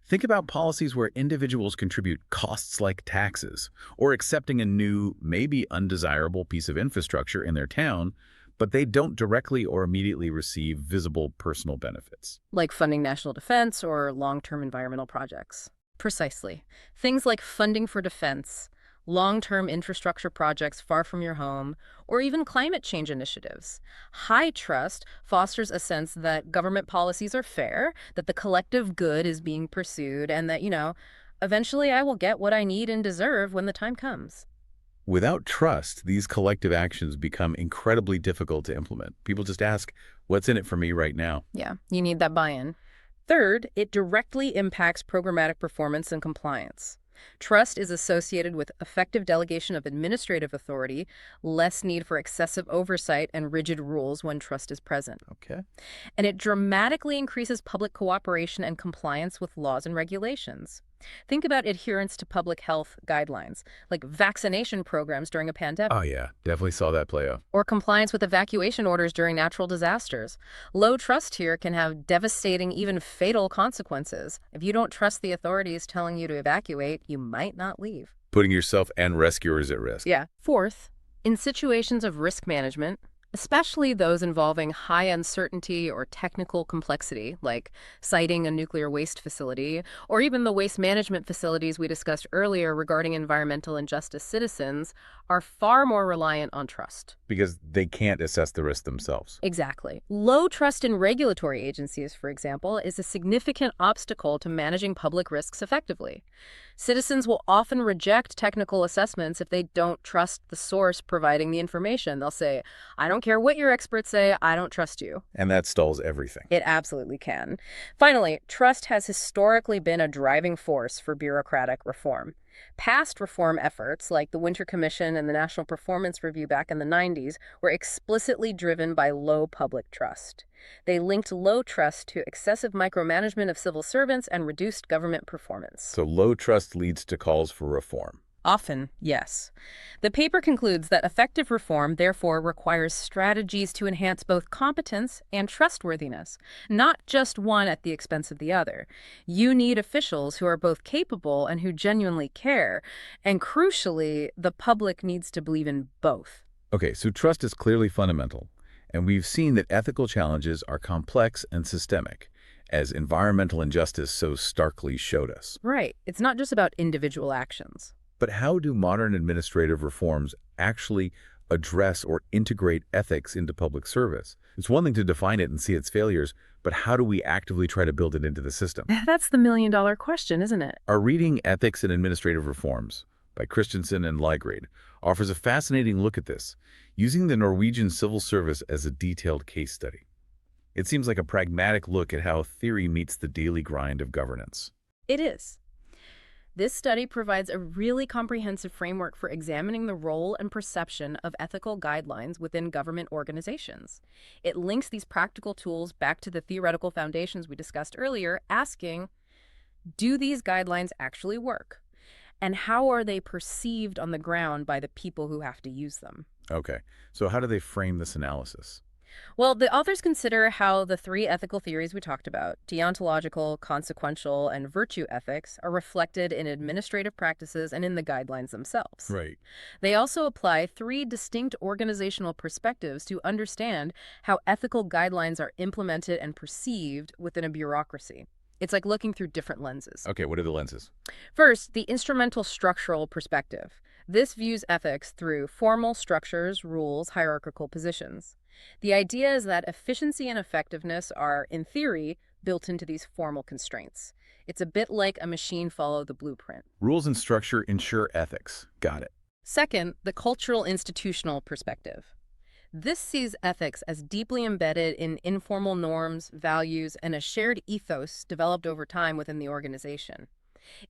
Think about policies where individuals contribute costs like taxes, or accepting a new, maybe undesirable piece of infrastructure in their town, but they don't directly or immediately receive visible personal benefits. Like funding national defense or long-term environmental projects. Precisely. Things like funding for defense, long-term infrastructure projects far from your home, or even climate change initiatives. High trust fosters a sense that government policies are fair, that the collective good is being pursued, and that, eventually I will get what I need and deserve when the time comes. Without trust, these collective actions become incredibly difficult to implement. People just ask, what's in it for me right now? Yeah, you need that buy-in. Third, it directly impacts programmatic performance and compliance. Trust is associated with effective delegation of administrative authority, less need for excessive oversight and rigid rules when trust is present. Okay. And it dramatically increases public cooperation and compliance with laws and regulations. Think about adherence to public health guidelines, like vaccination programs during a pandemic, Oh yeah, definitely saw that play out. or compliance with evacuation orders during natural disasters. Low trust here can have devastating, even fatal consequences. If you don't trust the authorities telling you to evacuate, you might not leave. Putting yourself and rescuers at risk. Yeah. Fourth, in situations of risk management, especially those involving high uncertainty or technical complexity, like siting a nuclear waste facility, or even the waste management facilities we discussed earlier regarding environmental and justice citizens, are far more reliant on trust. Because they can't assess the risk themselves. Exactly. Low trust in regulatory agencies, for example, is a significant obstacle to managing public risks effectively. Citizens will often reject technical assessments if they don't trust the source providing the information. They'll say, I don't care what your experts say, I don't trust you. And that stalls everything. It absolutely can. Finally, trust has historically been a driving force for bureaucratic reform. Past reform efforts, like the Winter Commission and the National Performance Review back in the 90s, were explicitly driven by low public trust. They linked low trust to excessive micromanagement of civil servants and reduced government performance. So low trust leads to calls for reform. Often, yes. The paper concludes that effective reform, therefore, requires strategies to enhance both competence and trustworthiness, not just one at the expense of the other. You need officials who are both capable and who genuinely care, and crucially, the public needs to believe in both. Okay, so trust is clearly fundamental, and we've seen that ethical challenges are complex and systemic, as environmental injustice so starkly showed us. Right. It's not just about individual actions. But how do modern administrative reforms actually address or integrate ethics into public service? It's one thing to define it and see its failures, but how do we actively try to build it into the system? That's the million-dollar question, isn't it? Our reading Ethics and Administrative Reforms by Christensen and Ligrade offers a fascinating look at this, using the Norwegian civil service as a detailed case study. It seems like a pragmatic look at how theory meets the daily grind of governance. It is. This study provides a really comprehensive framework for examining the role and perception of ethical guidelines within government organizations. It links these practical tools back to the theoretical foundations we discussed earlier, asking, do these guidelines actually work? And how are they perceived on the ground by the people who have to use them? Okay, so how do they frame this analysis? Well, the authors consider how the three ethical theories we talked about, deontological, consequential, and virtue ethics, are reflected in administrative practices and in the guidelines themselves. Right. They also apply three distinct organizational perspectives to understand how ethical guidelines are implemented and perceived within a bureaucracy. It's like looking through different lenses. Okay, what are the lenses? First, the instrumental structural perspective. This views ethics through formal structures, rules, hierarchical positions. The idea is that efficiency and effectiveness are, in theory, built into these formal constraints. It's a bit like a machine follow the blueprint. Rules and structure ensure ethics. Got it. Second, the cultural institutional perspective. This sees ethics as deeply embedded in informal norms, values, and a shared ethos developed over time within the organization.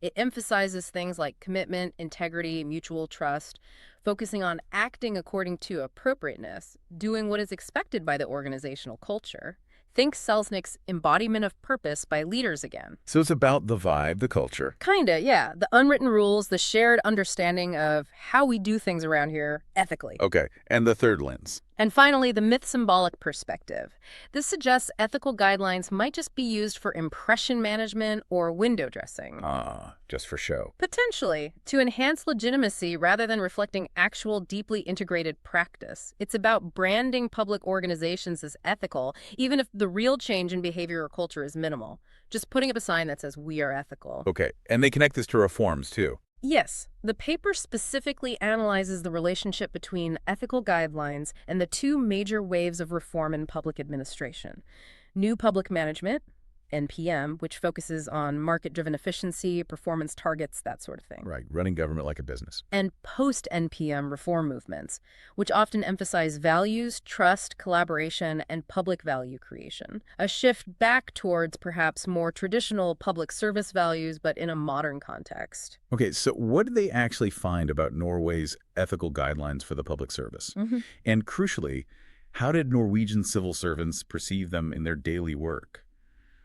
It emphasizes things like commitment, integrity, mutual trust, focusing on acting according to appropriateness, doing what is expected by the organizational culture. Think Selznick's embodiment of purpose by leaders again. So it's about the vibe, the culture. Kinda, yeah. The unwritten rules, the shared understanding of how we do things around here ethically. Okay, and the third lens. And finally, the myth-symbolic perspective. This suggests ethical guidelines might just be used for impression management or window dressing. Just for show. Potentially, to enhance legitimacy rather than reflecting actual deeply integrated practice. It's about branding public organizations as ethical, even if the real change in behavior or culture is minimal. Just putting up a sign that says, "We are ethical." Okay, and they connect this to reforms, too. Yes, the paper specifically analyzes the relationship between ethical guidelines and the two major waves of reform in public administration. New public management, NPM, which focuses on market-driven efficiency, performance targets, that sort of thing. Right, running government like a business. And post-NPM reform movements, which often emphasize values, trust, collaboration, and public value creation. A shift back towards perhaps more traditional public service values, but in a modern context. Okay, so what did they actually find about Norway's ethical guidelines for the public service? And crucially, how did Norwegian civil servants perceive them in their daily work?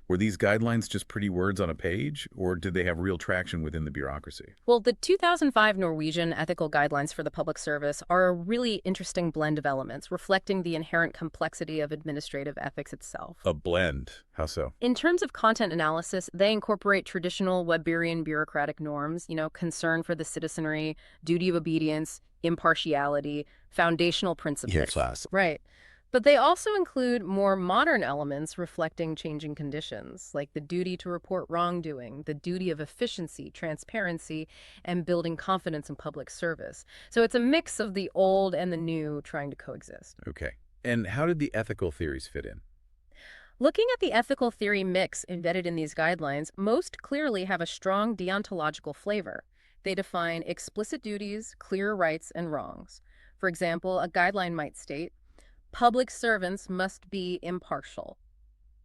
Were these guidelines just pretty words on a page, or did they have real traction within the bureaucracy? Well, the 2005 Norwegian ethical guidelines for the public service are a really interesting blend of elements, reflecting the inherent complexity of administrative ethics itself. A blend. How so? In terms of content analysis, they incorporate traditional Weberian bureaucratic norms, concern for the citizenry, duty of obedience, impartiality, foundational principles. Yeah, class. Right. But they also include more modern elements reflecting changing conditions, like the duty to report wrongdoing, the duty of efficiency, transparency, and building confidence in public service. So it's a mix of the old and the new trying to coexist. Okay. And how did the ethical theories fit in? Looking at the ethical theory mix embedded in these guidelines, most clearly have a strong deontological flavor. They define explicit duties, clear rights, and wrongs. For example, a guideline might state, public servants must be impartial.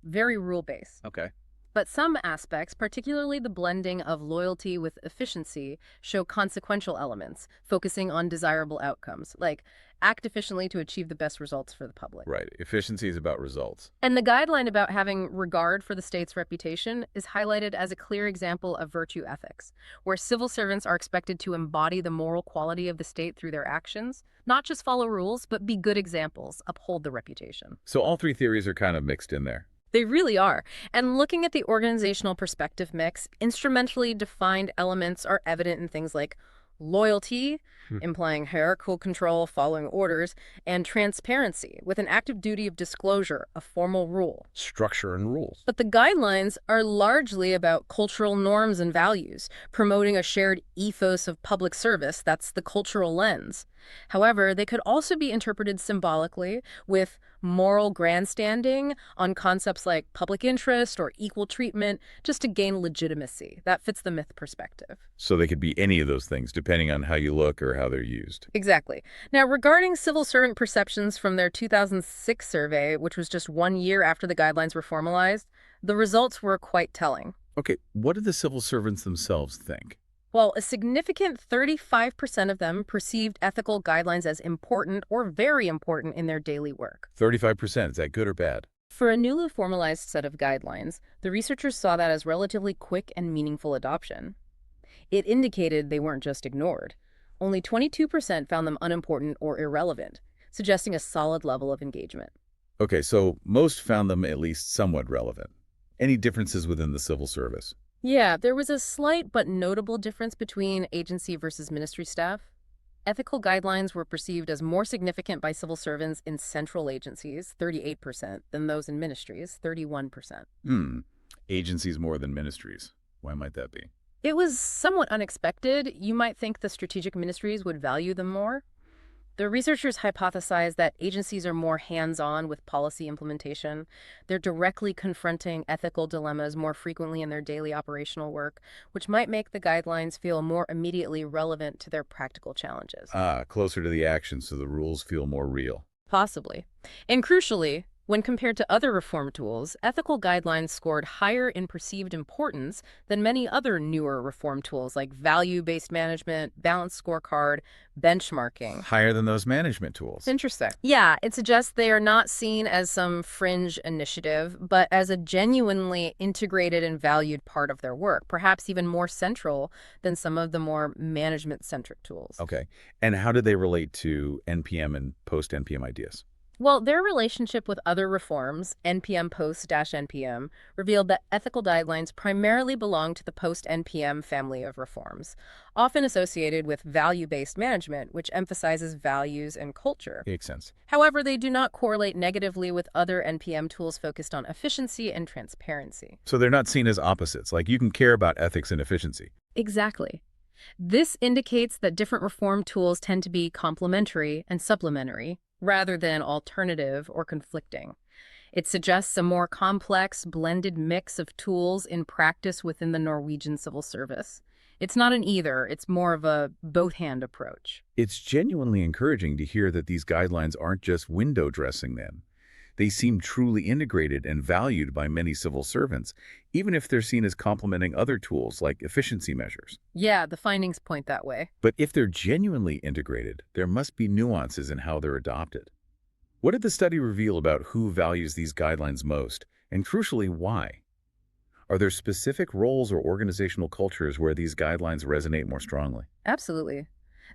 Very rule-based. Okay. But some aspects, particularly the blending of loyalty with efficiency, show consequential elements, focusing on desirable outcomes, like act efficiently to achieve the best results for the public. Right. Efficiency is about results. And the guideline about having regard for the state's reputation is highlighted as a clear example of virtue ethics, where civil servants are expected to embody the moral quality of the state through their actions, not just follow rules, but be good examples, uphold the reputation. So all three theories are kind of mixed in there. They really are. And looking at the organizational perspective mix, instrumentally defined elements are evident in things like loyalty, implying hierarchical control, following orders, and transparency, with an active duty of disclosure, a formal rule. Structure and rules. But the guidelines are largely about cultural norms and values, promoting a shared ethos of public service. That's the cultural lens. However, they could also be interpreted symbolically with moral grandstanding on concepts like public interest or equal treatment, just to gain legitimacy. That fits the myth perspective. So they could be any of those things, depending on how you look or how they're used. Exactly. Now, regarding civil servant perceptions from their 2006 survey, which was just 1 year after the guidelines were formalized, the results were quite telling. Okay, what did the civil servants themselves think? Well, a significant 35% of them perceived ethical guidelines as important or very important in their daily work. 35%, is that good or bad? For a newly formalized set of guidelines, the researchers saw that as relatively quick and meaningful adoption. It indicated they weren't just ignored. Only 22% found them unimportant or irrelevant, suggesting a solid level of engagement. Okay, so most found them at least somewhat relevant. Any differences within the civil service? Yeah, there was a slight but notable difference between agency versus ministry staff. Ethical guidelines were perceived as more significant by civil servants in central agencies, 38%, than those in ministries, 31%. Hmm. Agencies more than ministries. Why might that be? It was somewhat unexpected. You might think the strategic ministries would value them more. The researchers hypothesized that agencies are more hands-on with policy implementation. They're directly confronting ethical dilemmas more frequently in their daily operational work, which might make the guidelines feel more immediately relevant to their practical challenges. Ah, closer to the action so the rules feel more real. Possibly. And crucially, when compared to other reform tools, ethical guidelines scored higher in perceived importance than many other newer reform tools like value-based management, balanced scorecard, benchmarking. Higher than those management tools. Interesting. Yeah, it suggests they are not seen as some fringe initiative, but as a genuinely integrated and valued part of their work, perhaps even more central than some of the more management-centric tools. Okay. And how do they relate to NPM and post-NPM ideas? Well, their relationship with other reforms, NPM post-NPM, revealed that ethical guidelines primarily belong to the post-NPM family of reforms, often associated with value-based management, which emphasizes values and culture. Makes sense. However, they do not correlate negatively with other NPM tools focused on efficiency and transparency. So they're not seen as opposites, like you can care about ethics and efficiency. Exactly. This indicates that different reform tools tend to be complementary and supplementary, rather than alternative or conflicting. It suggests a more complex, blended mix of tools in practice within the Norwegian civil service. It's not an either, it's more of a both-hand approach. It's genuinely encouraging to hear that these guidelines aren't just window dressing then. They seem truly integrated and valued by many civil servants, even if they're seen as complementing other tools like efficiency measures. Yeah, the findings point that way. But if they're genuinely integrated, there must be nuances in how they're adopted. What did the study reveal about who values these guidelines most, and crucially, why? Are there specific roles or organizational cultures where these guidelines resonate more strongly? Absolutely.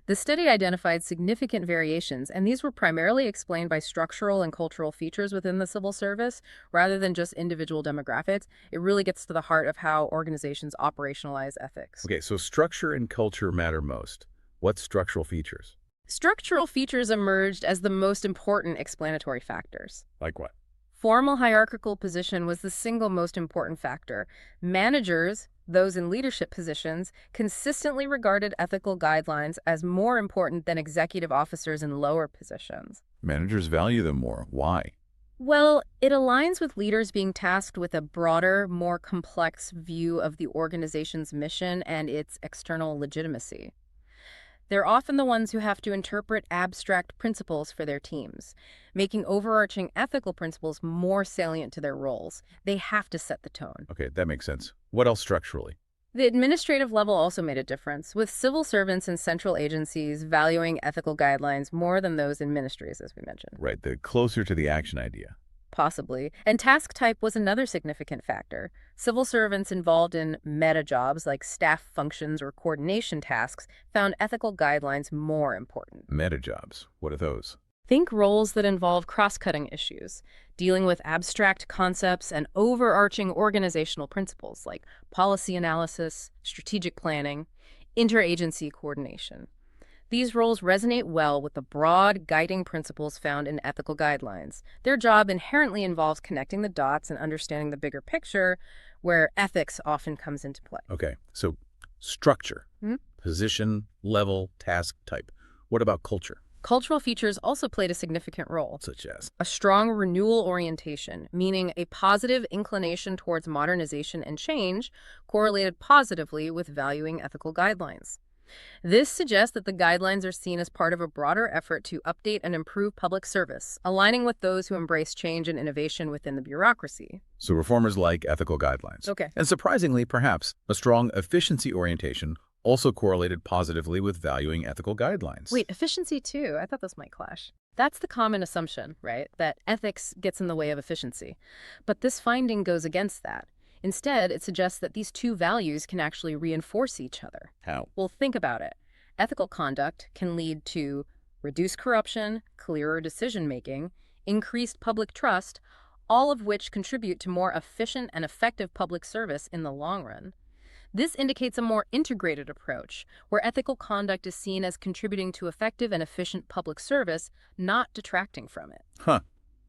The study identified significant variations, and these were primarily explained by structural and cultural features within the civil service, rather than just individual demographics. It really gets to the heart of how organizations operationalize ethics. Okay, so structure and culture matter most. What structural features? Structural features emerged as the most important explanatory factors. Like what? Formal hierarchical position was the single most important factor. Managers, those in leadership positions, consistently regarded ethical guidelines as more important than executive officers in lower positions. Managers value them more. Why? Well, it aligns with leaders being tasked with a broader, more complex view of the organization's mission and its external legitimacy. They're often the ones who have to interpret abstract principles for their teams, making overarching ethical principles more salient to their roles. They have to set the tone. Okay, that makes sense. What else structurally? The administrative level also made a difference, with civil servants and central agencies valuing ethical guidelines more than those in ministries, as we mentioned. Right, the closer to the action idea. Possibly. And task type was another significant factor. Civil servants involved in meta jobs like staff functions or coordination tasks found ethical guidelines more important. Meta jobs. What are those? Think roles that involve cross-cutting issues, dealing with abstract concepts and overarching organizational principles like policy analysis, strategic planning, interagency coordination. These roles resonate well with the broad guiding principles found in ethical guidelines. Their job inherently involves connecting the dots and understanding the bigger picture, where ethics often comes into play. Okay, so structure, position, level, task type. What about culture? Cultural features also played a significant role. Such as? A strong renewal orientation, meaning a positive inclination towards modernization and change, correlated positively with valuing ethical guidelines. This suggests that the guidelines are seen as part of a broader effort to update and improve public service, aligning with those who embrace change and innovation within the bureaucracy. So reformers like ethical guidelines. Okay. And surprisingly, perhaps, a strong efficiency orientation also correlated positively with valuing ethical guidelines. Wait, efficiency too? I thought this might clash. That's the common assumption, right? That ethics gets in the way of efficiency. But this finding goes against that. Instead, it suggests that these two values can actually reinforce each other. How? Well, think about it. Ethical conduct can lead to reduced corruption, clearer decision-making, increased public trust, all of which contribute to more efficient and effective public service in the long run. This indicates a more integrated approach, where ethical conduct is seen as contributing to effective and efficient public service, not detracting from it. Huh.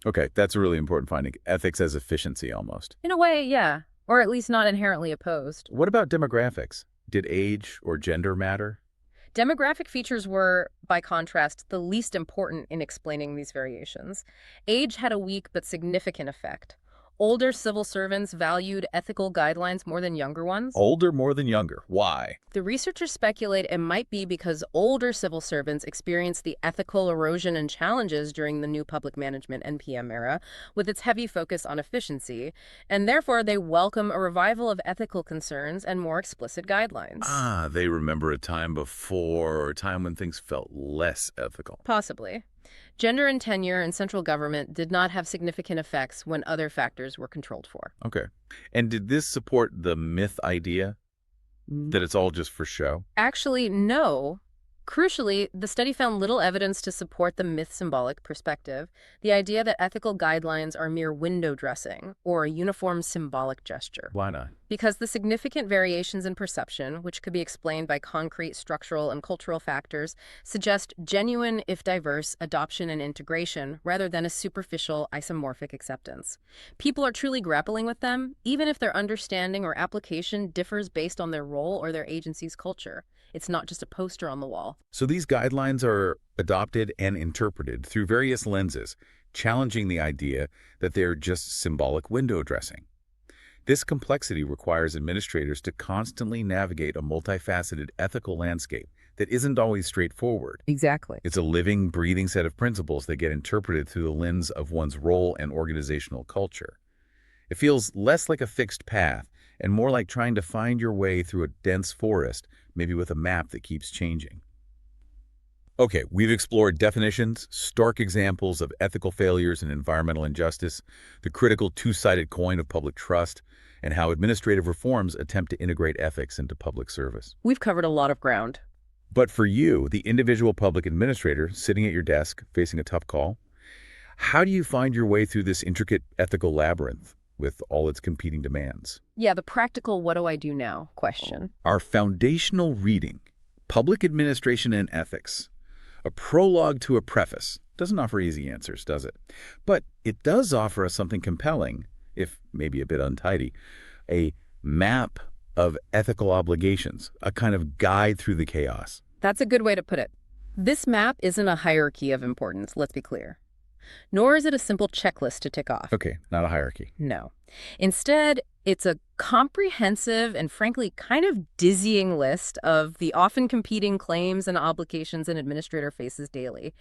Okay, that's a really important finding. Ethics as efficiency, almost. In a way, yeah, or at least not inherently opposed. What about demographics? Did age or gender matter? Demographic features were, by contrast, the least important in explaining these variations. Age had a weak but significant effect. Older civil servants valued ethical guidelines more than younger ones. Older more than younger. Why? The researchers speculate it might be because older civil servants experienced the ethical erosion and challenges during the new public management NPM era, with its heavy focus on efficiency, and therefore they welcome a revival of ethical concerns and more explicit guidelines. Ah, they remember a time before, or a time when things felt less ethical. Possibly. Gender and tenure in central government did not have significant effects when other factors were controlled for. Okay. And did this support the myth idea that it's all just for show? Actually, no. Crucially, the study found little evidence to support the myth-symbolic perspective, the idea that ethical guidelines are mere window dressing or a uniform symbolic gesture. Why not? Because the significant variations in perception, which could be explained by concrete structural and cultural factors, suggest genuine, if diverse, adoption and integration rather than a superficial, isomorphic acceptance. People are truly grappling with them, even if their understanding or application differs based on their role or their agency's culture. It's not just a poster on the wall. So these guidelines are adopted and interpreted through various lenses, challenging the idea that they're just symbolic window dressing. This complexity requires administrators to constantly navigate a multifaceted ethical landscape that isn't always straightforward. Exactly. It's a living, breathing set of principles that get interpreted through the lens of one's role and organizational culture. It feels less like a fixed path and more like trying to find your way through a dense forest, maybe with a map that keeps changing. Okay, we've explored definitions, stark examples of ethical failures and environmental injustice, the critical two-sided coin of public trust, and how administrative reforms attempt to integrate ethics into public service. We've covered a lot of ground. But for you, the individual public administrator sitting at your desk facing a tough call, how do you find your way through this intricate ethical labyrinth with all its competing demands? Yeah, the practical what do I do now question. Our foundational reading, Public Administration and Ethics, a prologue to a preface, doesn't offer easy answers, does it? But it does offer us something compelling, if maybe a bit untidy, a map of ethical obligations, a kind of guide through the chaos. That's a good way to put it. This map isn't a hierarchy of importance, let's be clear. Nor is it a simple checklist to tick off. Okay, not a hierarchy. No. Instead, it's a comprehensive and frankly kind of dizzying list of the often competing claims and obligations an administrator faces daily.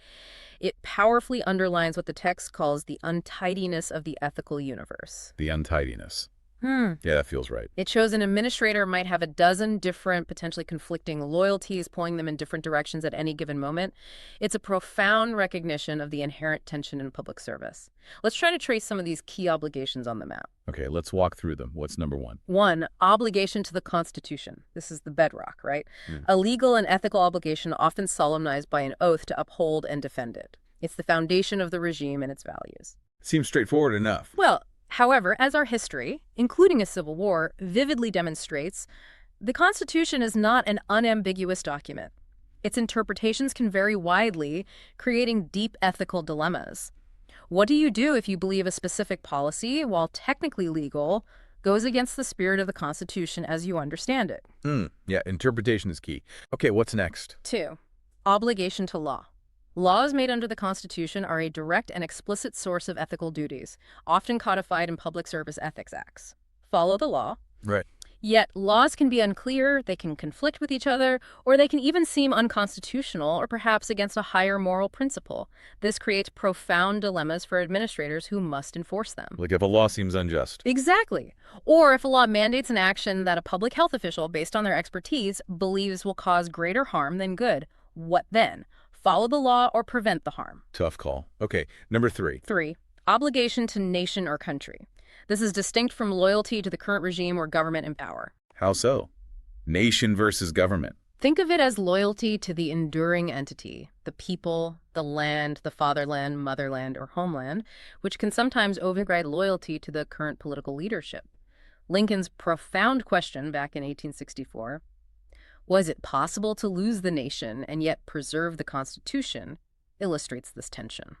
It powerfully underlines what the text calls the untidiness of the ethical universe. The untidiness. Yeah, that feels right. It shows an administrator might have a dozen different, potentially conflicting loyalties, pulling them in different directions at any given moment. It's a profound recognition of the inherent tension in public service. Let's try to trace some of these key obligations on the map. Okay, let's walk through them. What's number one? One, obligation to the Constitution. This is the bedrock, right? A legal and ethical obligation often solemnized by an oath to uphold and defend it. It's the foundation of the regime and its values. Seems straightforward enough. Well, however, as our history, including a civil war, vividly demonstrates, the Constitution is not an unambiguous document. Its interpretations can vary widely, creating deep ethical dilemmas. What do you do if you believe a specific policy, while technically legal, goes against the spirit of the Constitution as you understand it? Yeah, interpretation is key. Okay, what's next? 2, obligation to law. Laws made under the Constitution are a direct and explicit source of ethical duties, often codified in public service ethics acts. Follow the law. Right. Yet laws can be unclear, they can conflict with each other, or they can even seem unconstitutional or perhaps against a higher moral principle. This creates profound dilemmas for administrators who must enforce them. Like if a law seems unjust. Exactly. Or if a law mandates an action that a public health official, based on their expertise, believes will cause greater harm than good. What then? Follow the law or prevent the harm. Tough call. Okay, number 3. 3, obligation to nation or country. This is distinct from loyalty to the current regime or government in power. How so? Nation versus government. Think of it as loyalty to the enduring entity, the people, the land, the fatherland, motherland, or homeland, which can sometimes override loyalty to the current political leadership. Lincoln's profound question back in 1864, was it possible to lose the nation and yet preserve the Constitution, illustrates this tension.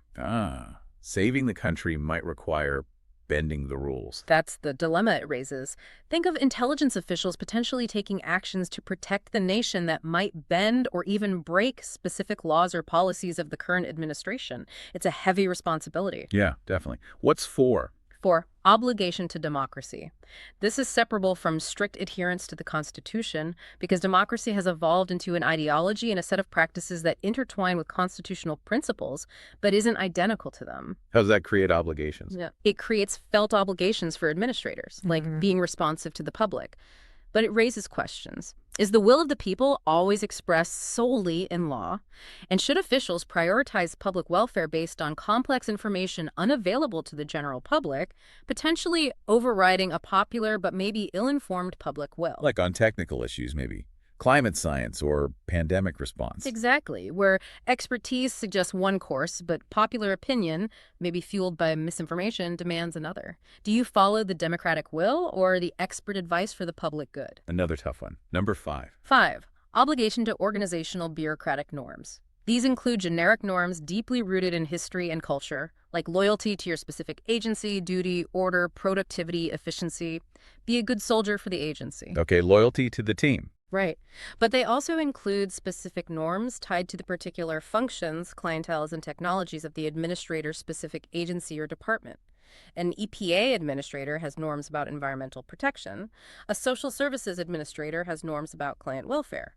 Saving the country might require bending the rules. That's the dilemma it raises. Think of intelligence officials potentially taking actions to protect the nation that might bend or even break specific laws or policies of the current administration. It's a heavy responsibility. Yeah, definitely. What's 4? 4. Obligation to democracy. This is separable from strict adherence to the Constitution because democracy has evolved into an ideology and a set of practices that intertwine with constitutional principles, but isn't identical to them. How does that create obligations? Yeah. It creates felt obligations for administrators, like being responsive to the public. But it raises questions. Is the will of the people always expressed solely in law? And should officials prioritize public welfare based on complex information unavailable to the general public, potentially overriding a popular but maybe ill-informed public will? Like on technical issues, maybe. Climate science or pandemic response. Exactly, where expertise suggests one course, but popular opinion, maybe fueled by misinformation, demands another. Do you follow the democratic will or the expert advice for the public good? Another tough one. Number 5. 5. Obligation to organizational bureaucratic norms. These include generic norms deeply rooted in history and culture, like loyalty to your specific agency, duty, order, productivity, efficiency. Be a good soldier for the agency. Okay, loyalty to the team. Right. But they also include specific norms tied to the particular functions, clienteles, and technologies of the administrator's specific agency or department. An EPA administrator has norms about environmental protection. A social services administrator has norms about client welfare.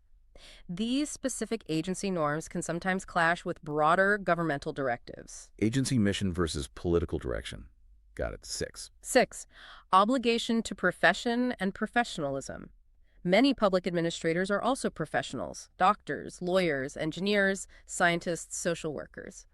These specific agency norms can sometimes clash with broader governmental directives. Agency mission versus political direction. Got it. 6. 6. Obligation to profession and professionalism. Many public administrators are also professionals: doctors, lawyers, engineers, scientists, social workers.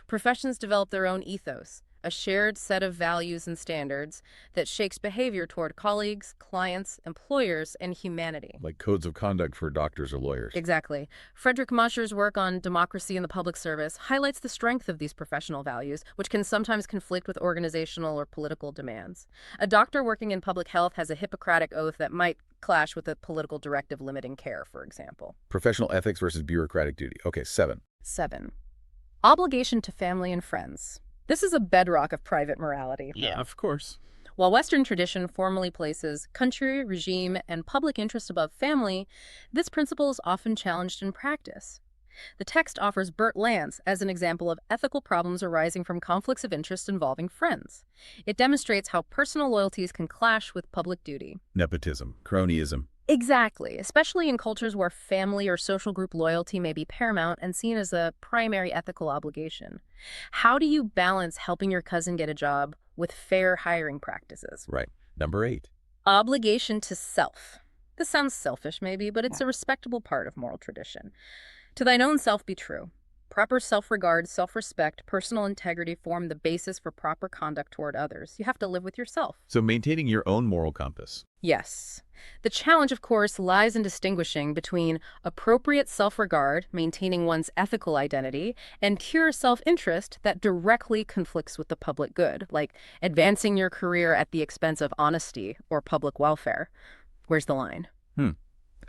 Professions develop their own ethos, a shared set of values and standards that shapes behavior toward colleagues, clients, employers, and humanity. Like codes of conduct for doctors or lawyers. Exactly. Friedrich Mascher's work on democracy in the public service highlights the strength of these professional values, which can sometimes conflict with organizational or political demands. A doctor working in public health has a Hippocratic oath that might clash with a political directive limiting care, for example. Professional ethics versus bureaucratic duty. Okay, 7. 7. Obligation to family and friends. This is a bedrock of private morality. Yeah, of course. While Western tradition formally places country, regime, and public interest above family, this principle is often challenged in practice. The text offers Bert Lance as an example of ethical problems arising from conflicts of interest involving friends. It demonstrates how personal loyalties can clash with public duty. Nepotism, cronyism. Exactly, especially in cultures where family or social group loyalty may be paramount and seen as a primary ethical obligation. How do you balance helping your cousin get a job with fair hiring practices? Right. Number 8. Obligation to self. This sounds selfish maybe, but it's a respectable part of moral tradition. To thine own self be true. Proper self-regard, self-respect, personal integrity form the basis for proper conduct toward others. You have to live with yourself. So maintaining your own moral compass. Yes. The challenge, of course, lies in distinguishing between appropriate self-regard, maintaining one's ethical identity, and pure self-interest that directly conflicts with the public good, like advancing your career at the expense of honesty or public welfare. Where's the line?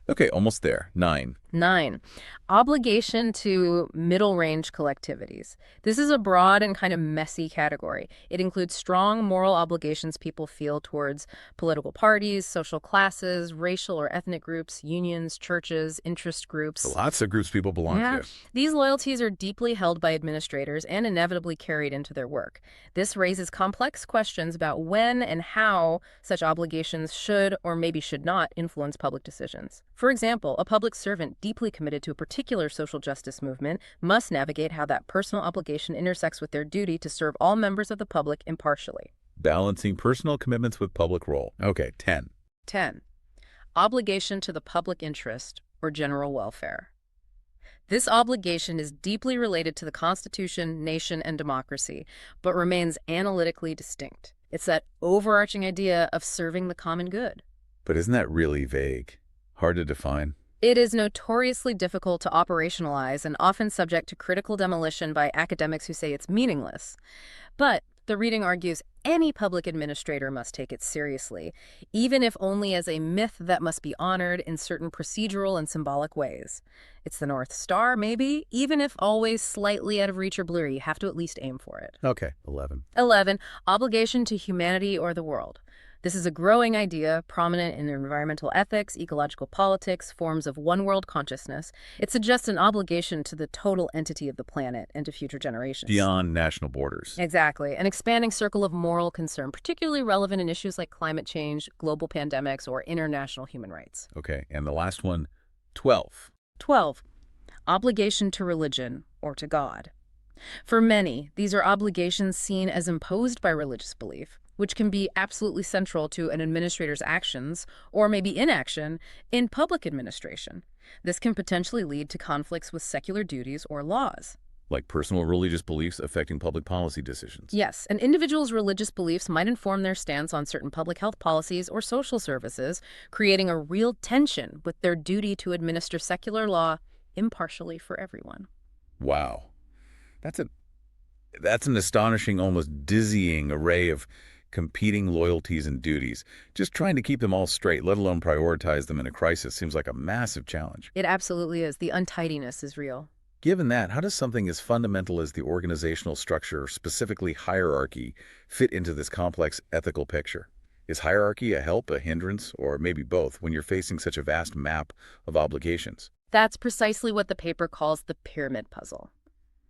Okay, almost there. 9. 9. Obligation to middle-range collectivities. This is a broad and kind of messy category. It includes strong moral obligations people feel towards political parties, social classes, racial or ethnic groups, unions, churches, interest groups. Lots of groups people belong to. These loyalties are deeply held by administrators and inevitably carried into their work. This raises complex questions about when and how such obligations should or maybe should not influence public decisions. For example, a public servant deeply committed to a particular social justice movement must navigate how that personal obligation intersects with their duty to serve all members of the public impartially. Balancing personal commitments with public role. Okay, 10. 10. Obligation to the public interest or general welfare. This obligation is deeply related to the Constitution, nation, and democracy, but remains analytically distinct. It's that overarching idea of serving the common good. But isn't that really vague? Hard to define? It is notoriously difficult to operationalize and often subject to critical demolition by academics who say it's meaningless. But the reading argues any public administrator must take it seriously, even if only as a myth that must be honored in certain procedural and symbolic ways. It's the North Star, maybe, even if always slightly out of reach or blurry, you have to at least aim for it. Okay, 11. 11. Obligation to humanity or the world. This is a growing idea, prominent in environmental ethics, ecological politics, forms of one-world consciousness. It suggests an obligation to the total entity of the planet and to future generations. Beyond national borders. Exactly. An expanding circle of moral concern, particularly relevant in issues like climate change, global pandemics, or international human rights. Okay, and the last one, 12. 12. Obligation to religion or to God. For many, these are obligations seen as imposed by religious belief, which can be absolutely central to an administrator's actions, or maybe inaction, in public administration. This can potentially lead to conflicts with secular duties or laws. Like personal religious beliefs affecting public policy decisions. Yes, an individual's religious beliefs might inform their stance on certain public health policies or social services, creating a real tension with their duty to administer secular law impartially for everyone. Wow. That's an astonishing, almost dizzying array of competing loyalties and duties. Just trying to keep them all straight, let alone prioritize them in a crisis, seems like a massive challenge. It absolutely is. The untidiness is real. Given that, how does something as fundamental as the organizational structure, specifically hierarchy, fit into this complex ethical picture? Is hierarchy a help, a hindrance, or maybe both when you're facing such a vast map of obligations? That's precisely what the paper calls the pyramid puzzle.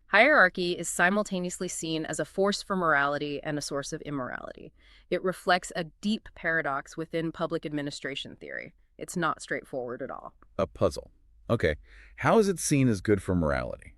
Hierarchy is simultaneously seen as a force for morality and a source of immorality. It reflects a deep paradox within public administration theory. It's not straightforward at all. A puzzle. Okay. How is it seen as good for morality?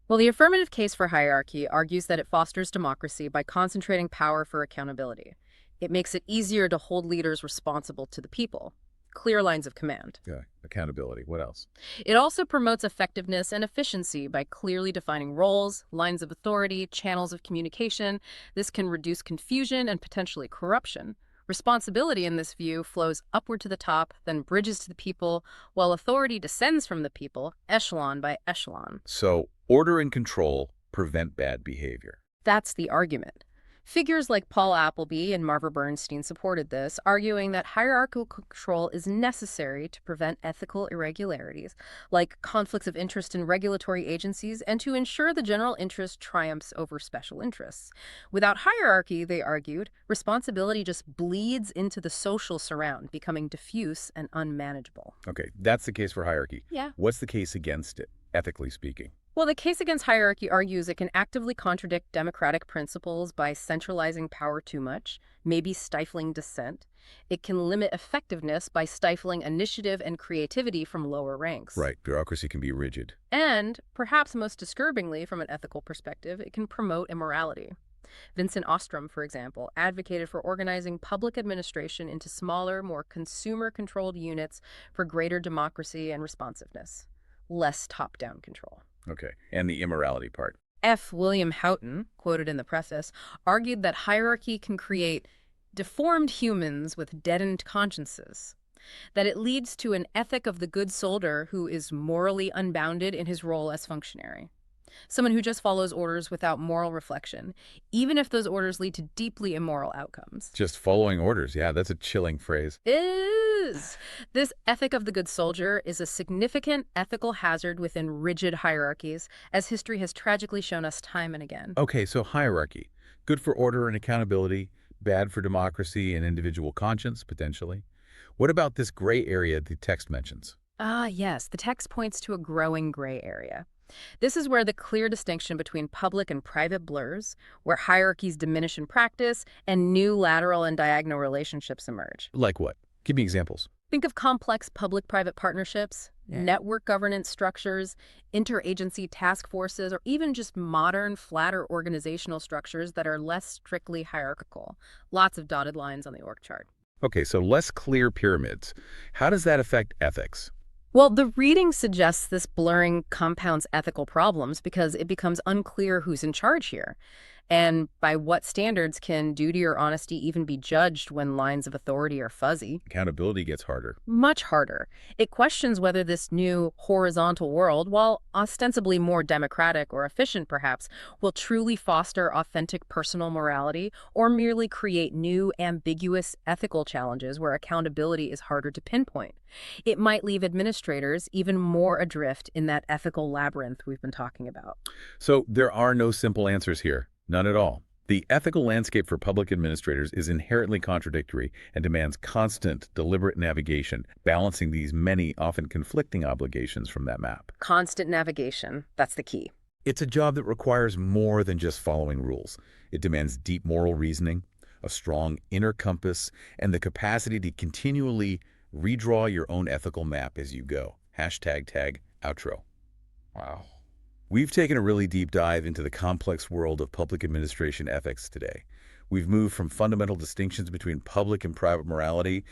Well, the affirmative case for hierarchy argues that it fosters democracy by concentrating power for accountability. It makes it easier to hold leaders responsible to the people. Clear lines of command. Yeah, accountability. What else? It also promotes effectiveness and efficiency by clearly defining roles, lines of authority, channels of communication. This can reduce confusion and potentially corruption. Responsibility in this view flows upward to the top, then bridges to the people, while authority descends from the people, echelon by echelon. So, order and control prevent bad behavior. That's the argument. Figures like Paul Appleby and Marva Bernstein supported this, arguing that hierarchical control is necessary to prevent ethical irregularities, like conflicts of interest in regulatory agencies, and to ensure the general interest triumphs over special interests. Without hierarchy, they argued, responsibility just bleeds into the social surround, becoming diffuse and unmanageable. Okay, that's the case for hierarchy. Yeah. What's the case against it, ethically speaking? Well, the case against hierarchy argues it can actively contradict democratic principles by centralizing power too much, maybe stifling dissent. It can limit effectiveness by stifling initiative and creativity from lower ranks. Right, bureaucracy can be rigid. And, perhaps most disturbingly from an ethical perspective, it can promote immorality. Vincent Ostrom, for example, advocated for organizing public administration into smaller, more consumer-controlled units for greater democracy and responsiveness. Less top-down control. Okay, and the immorality part. F. William Houghton, quoted in the preface, argued that hierarchy can create deformed humans with deadened consciences, that it leads to an ethic of the good soldier who is morally unbounded in his role as functionary, someone who just follows orders without moral reflection, even if those orders lead to deeply immoral outcomes. Just following orders, yeah, that's a chilling phrase. This ethic of the good soldier is a significant ethical hazard within rigid hierarchies, as history has tragically shown us time and again. Okay, so hierarchy. Good for order and accountability, bad for democracy and individual conscience, potentially. What about this gray area the text mentions? Yes, the text points to a growing gray area. This is where the clear distinction between public and private blurs, where hierarchies diminish in practice, and new lateral and diagonal relationships emerge. Like what? Give me examples. Think of complex public-private partnerships, network governance structures, interagency task forces, or even just modern, flatter organizational structures that are less strictly hierarchical. Lots of dotted lines on the org chart. Okay, so less clear pyramids. How does that affect ethics? Well, the reading suggests this blurring compounds ethical problems because it becomes unclear who's in charge here. And by what standards can duty or honesty even be judged when lines of authority are fuzzy? Accountability gets harder. Much harder. It questions whether this new horizontal world, while ostensibly more democratic or efficient perhaps, will truly foster authentic personal morality or merely create new, ambiguous ethical challenges where accountability is harder to pinpoint. It might leave administrators even more adrift in that ethical labyrinth we've been talking about. So there are no simple answers here. None at all. The ethical landscape for public administrators is inherently contradictory and demands constant, deliberate navigation, balancing these many, often conflicting obligations from that map. Constant navigation, that's the key. It's a job that requires more than just following rules. It demands deep moral reasoning, a strong inner compass, and the capacity to continually redraw your own ethical map as you go. Hashtag outro. Wow. We've taken a really deep dive into the complex world of public administration ethics today. We've moved from fundamental distinctions between public and private morality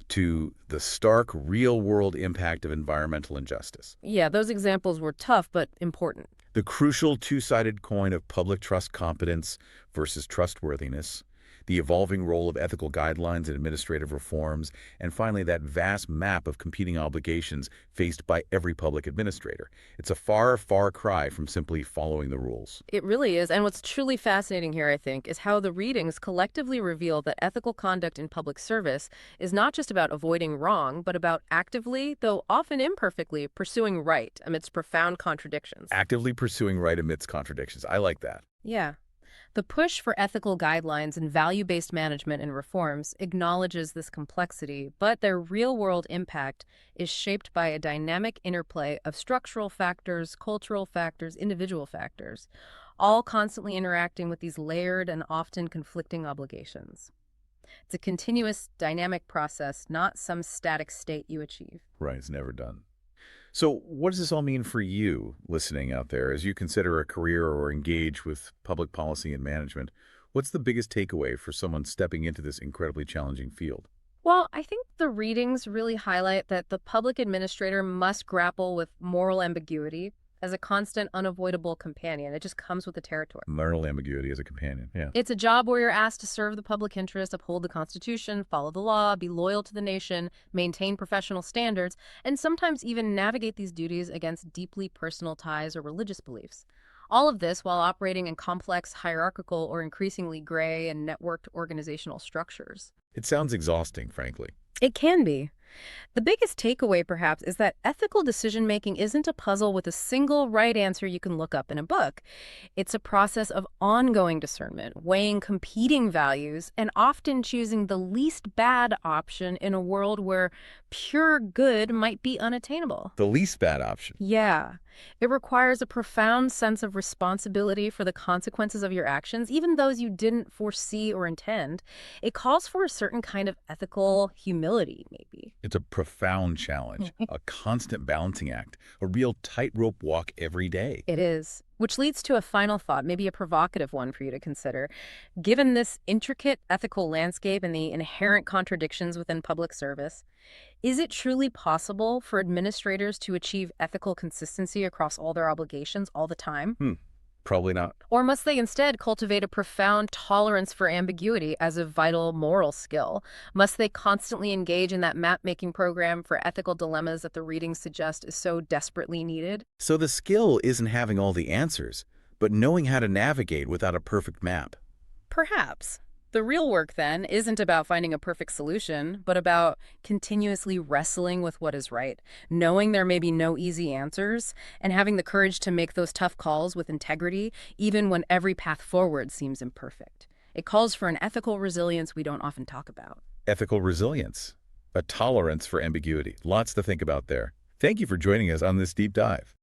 to the stark, real-world impact of environmental injustice. Yeah, those examples were tough but important. The crucial two-sided coin of public trust competence versus trustworthiness, the evolving role of ethical guidelines and administrative reforms, and finally that vast map of competing obligations faced by every public administrator. It's a far, far cry from simply following the rules. It really is. And what's truly fascinating here, I think, is how the readings collectively reveal that ethical conduct in public service is not just about avoiding wrong, but about actively, though often imperfectly, pursuing right amidst profound contradictions. Actively pursuing right amidst contradictions. I like that. Yeah. The push for ethical guidelines and value-based management and reforms acknowledges this complexity, but their real-world impact is shaped by a dynamic interplay of structural factors, cultural factors, individual factors, all constantly interacting with these layered and often conflicting obligations. It's a continuous, dynamic process, not some static state you achieve. Right, it's never done. So what does this all mean for you, listening out there, as you consider a career or engage with public policy and management? What's the biggest takeaway for someone stepping into this incredibly challenging field? Well, I think the readings really highlight that the public administrator must grapple with moral ambiguity as a constant, unavoidable companion. It just comes with the territory. Moral ambiguity as a companion, yeah. It's a job where you're asked to serve the public interest, uphold the Constitution, follow the law, be loyal to the nation, maintain professional standards, and sometimes even navigate these duties against deeply personal ties or religious beliefs. All of this while operating in complex, hierarchical, or increasingly gray and networked organizational structures. It sounds exhausting, frankly. It can be. The biggest takeaway, perhaps, is that ethical decision-making isn't a puzzle with a single right answer you can look up in a book. It's a process of ongoing discernment, weighing competing values, and often choosing the least bad option in a world where pure good might be unattainable. The least bad option. Yeah. It requires a profound sense of responsibility for the consequences of your actions, even those you didn't foresee or intend. It calls for a certain kind of ethical humility, maybe. It's a profound challenge, a constant balancing act, a real tightrope walk every day. It is. Which leads to a final thought, maybe a provocative one for you to consider. Given this intricate ethical landscape and the inherent contradictions within public service, is it truly possible for administrators to achieve ethical consistency across all their obligations all the time? Probably not. Or must they instead cultivate a profound tolerance for ambiguity as a vital moral skill? Must they constantly engage in that map-making program for ethical dilemmas that the readings suggest is so desperately needed? So the skill isn't having all the answers, but knowing how to navigate without a perfect map. Perhaps. The real work, then, isn't about finding a perfect solution, but about continuously wrestling with what is right, knowing there may be no easy answers, and having the courage to make those tough calls with integrity, even when every path forward seems imperfect. It calls for an ethical resilience we don't often talk about. Ethical resilience, a tolerance for ambiguity. Lots to think about there. Thank you for joining us on this deep dive.